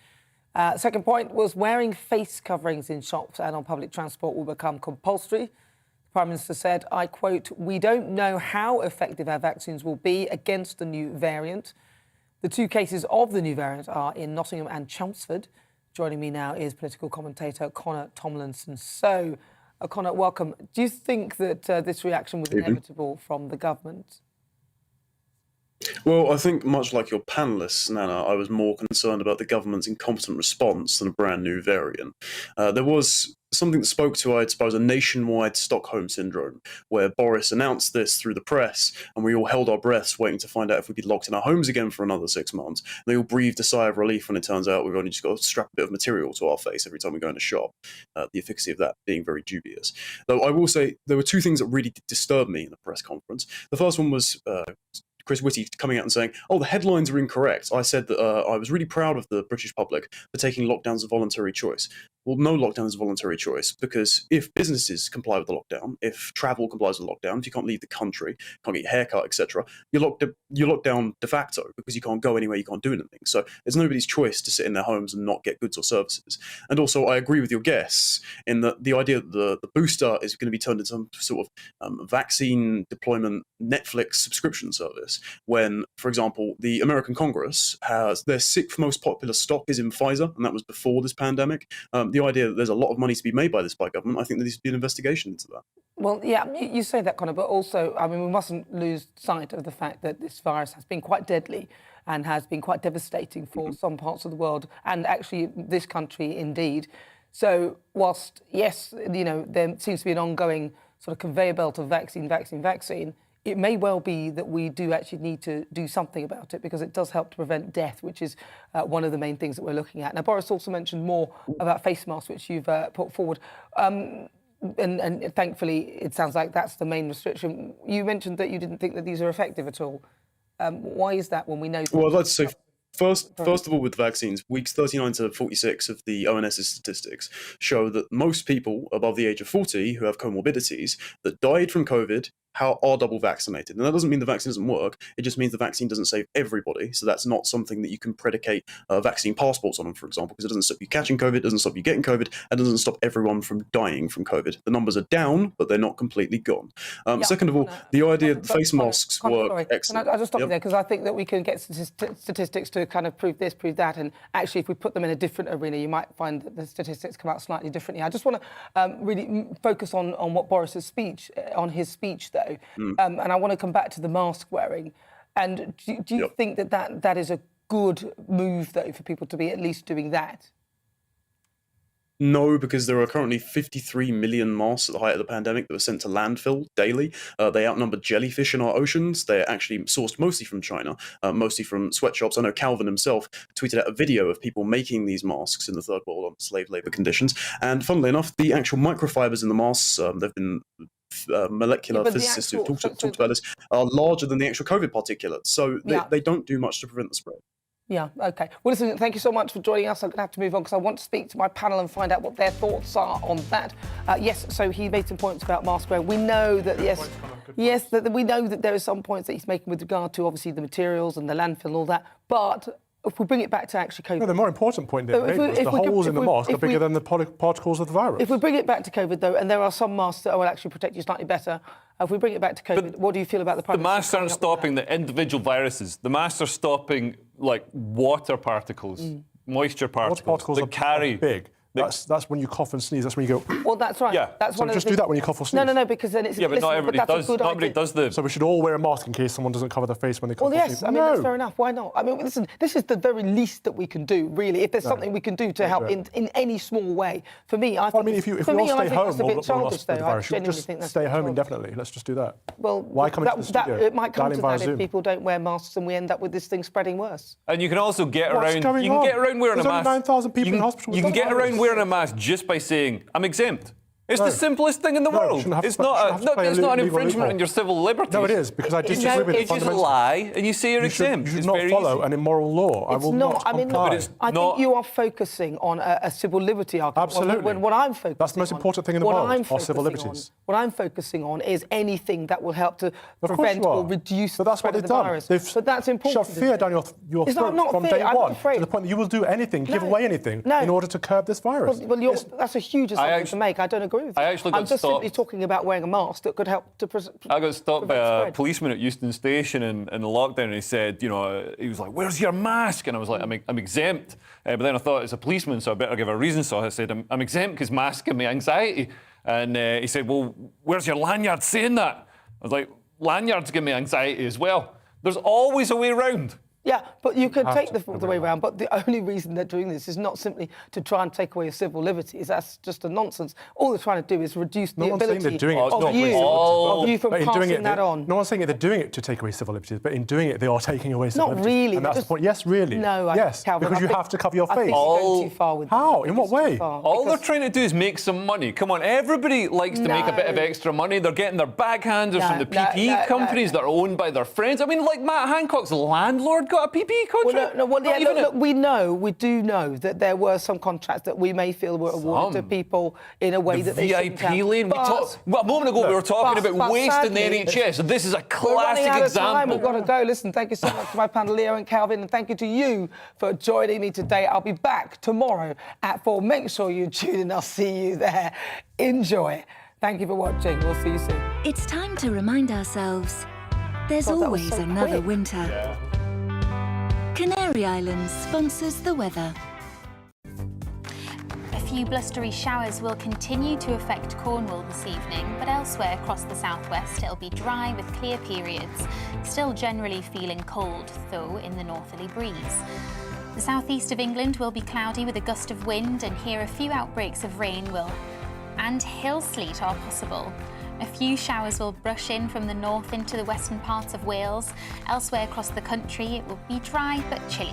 Second point was wearing face coverings in shops and on public transport will become compulsory. The Prime Minister said, I quote, "We don't know how effective our vaccines will be against the new variant." The two cases of the new variant are in Nottingham and Chelmsford. Joining me now is political commentator Connor Tomlinson. So, Connor, welcome. Do you think that this reaction was inevitable from the government? Well, I think much like your panellists, Nana, I was more concerned about the government's incompetent response than a brand new variant. There was something that spoke to, I suppose, a nationwide Stockholm syndrome, where Boris announced this through the press, and we all held our breaths waiting to find out if we'd be locked in our homes again for another 6 months. And they all breathed a sigh of relief when it turns out we've only just got to strap a bit of material to our face every time we go in a shop, the efficacy of that being very dubious. Though I will say there were two things that really did disturb me in the press conference. The first one was Chris Whitty coming out and saying, "Oh, the headlines are incorrect. I said that I was really proud of the British public for taking lockdowns as a voluntary choice." Well, no lockdown is a voluntary choice, because if businesses comply with the lockdown, if travel complies with the lockdown, if you can't leave the country, can't get your hair cut, etc., you're locked down de facto, because you can't go anywhere, you can't do anything. So it's nobody's choice to sit in their homes and not get goods or services. And also, I agree with your guests in that the idea that the booster is going to be turned into some sort of vaccine deployment Netflix subscription service, when, for example, the American Congress has their 6th most popular stock is in Pfizer, and that was before this pandemic. The idea that there's a lot of money to be made by government, I think there needs to be an investigation into that. Well, yeah, you say that, Connor, but also, I mean, we mustn't lose sight of the fact that this virus has been quite deadly and has been quite devastating for some parts of the world, and actually this country indeed. So whilst, yes, there seems to be an ongoing sort of conveyor belt of vaccine, it may well be that we do actually need to do something about it, because it does help to prevent death, which is one of the main things that we're looking at. Now, Boris also mentioned more about face masks, which you've put forward. And thankfully, it sounds like that's the main restriction. You mentioned that you didn't think that these are effective at all. Why is that when we know... Well, I'd like to say, first of all, with vaccines, weeks 39 to 46 of the ONS's statistics show that most people above the age of 40 who have comorbidities that died from COVID are double vaccinated. And that doesn't mean the vaccine doesn't work. It just means the vaccine doesn't save everybody. So that's not something that you can predicate vaccine passports on them, for example, because it doesn't stop you catching COVID, it doesn't stop you getting COVID, and doesn't stop everyone from dying from COVID. The numbers are down, but they're not completely gone. Second of all, the idea that face masks work excellent. I'll just stop you there, because I think that we can get statistics to kind of prove this, prove that, and actually if we put them in a different arena, you might find that the statistics come out slightly differently. I just want to really focus on what Boris's speech, on his speech, though. And I want to come back to the mask wearing. And do you think that is a good move, though, for people to be at least doing that? No, because there are currently 53 million masks at the height of the pandemic that were sent to landfill daily. They outnumber jellyfish in our oceans. They're actually sourced mostly from China, mostly from sweatshops. I know Calvin himself tweeted out a video of people making these masks in the third world on slave labour conditions. And funnily enough, the actual microfibers in the masks, they've been molecular physicists who've talked about this, are larger than the actual COVID particulates. So they don't do much to prevent the spread. Yeah, OK. Well, listen, thank you so much for joining us. I'm going to have to move on because I want to speak to my panel and find out what their thoughts are on that. Yes, so he made some points about mask wearing. We know that, that we know that there are some points that he's making with regard to, obviously, the materials and the landfill and all that. But if we bring it back to actually COVID... No, the more important point there is the holes in the mask are bigger than the particles of the virus. If we bring it back to COVID, though, and there are some masks that will actually protect you slightly better, if we bring it back to COVID, what do you feel about the... The masks aren't stopping the individual viruses. The masks are stopping, like, water particles, moisture particles that carry... big. That's when you cough and sneeze. That's when you go... Well, that's right. Yeah. That's so one just of the do that when you cough or sneeze. No, because then it's... Yeah, but not everybody does. Not everybody does the... So we should all wear a mask in case someone doesn't cover their face when they cough or sneeze. Well, yes, I mean, that's fair enough. Why not? I mean, listen, this is the very least that we can do, really. If there's something we can do to help in any small way. For me, I think... I mean, if we all stay home, we'll not spread the virus. Just stay home indefinitely. Let's just do that. Well, why come into the studio? It might come to that if people don't wear masks and we end up with this thing spreading worse. And you can also get around... You can get around wearing a mask... There's only 9,000 people in hospital. You can get around wearing a mask just by saying, I'm exempt. It's the simplest thing in the world. It's not an infringement on your civil liberties. No, it is, because I disagree with it fundamentally. It's just a lie, and you say you're exempt. You should not follow an immoral law. I will not comply. I think you are focusing on a civil liberty argument. Absolutely. What I'm focusing on... That's the most important thing in the world, our civil liberties. What I'm focusing on is anything that will help to prevent or reduce the spread of the virus. But that's important. Shove fear down your throat from day one, to the point that you will do anything, give away anything, in order to curb this virus. Well, that's a huge assumption to make. I don't agree with you. I'm just simply talking about wearing a mask that could help to I got stopped by a policeman at Euston Station in the lockdown, and he said, he was like, "Where's your mask?" And I was like, I'm exempt. But then I thought, it's a policeman, so I better give a reason. So I said, I'm exempt because masks give me anxiety. And he said, well, where's your lanyard saying that? I was like, lanyards give me anxiety as well. There's always a way around. Yeah, but you can have take to the other way around. But the only reason they're doing this is not simply to try and take away your civil liberties. That's just a nonsense. All they're trying to do is reduce the ability of you from passing that on. No one's saying that they're doing it to take away civil liberties, but in doing it, they are taking away civil liberties. Not really. And that's the point. Yes, really. No, yes, Calvin, because you have to cover your face. I think you're going too far with How? In what way? All they're trying to do is make some money. Come on, everybody likes to make a bit of extra money. They're getting their backhanders from the PPE companies that are owned by their friends. I mean, like Matt Hancock's landlord got a PPE contract. Look, we do know that there were some contracts that we may feel were awarded to people in a way that they shouldn't have. VIP lane. A moment ago we were talking about waste in the NHS. This is a classic example. We've got to go. Listen, thank you so much to my panel, Leo and Calvin, and thank you to you for joining me today. I'll be back tomorrow at 4. Make sure you tune in. I'll see you there. Enjoy. Thank you for watching. We'll see you soon. It's time to remind ourselves there's always another winter. Canary Islands sponsors the weather. A few blustery showers will continue to affect Cornwall this evening, but elsewhere across the southwest it'll be dry with clear periods. Still generally feeling cold, though, in the northerly breeze. The southeast of England will be cloudy with a gust of wind, and here a few outbreaks of rain and hill sleet are possible. A few showers will brush in from the north into the western parts of Wales. Elsewhere across the country, it will be dry but chilly.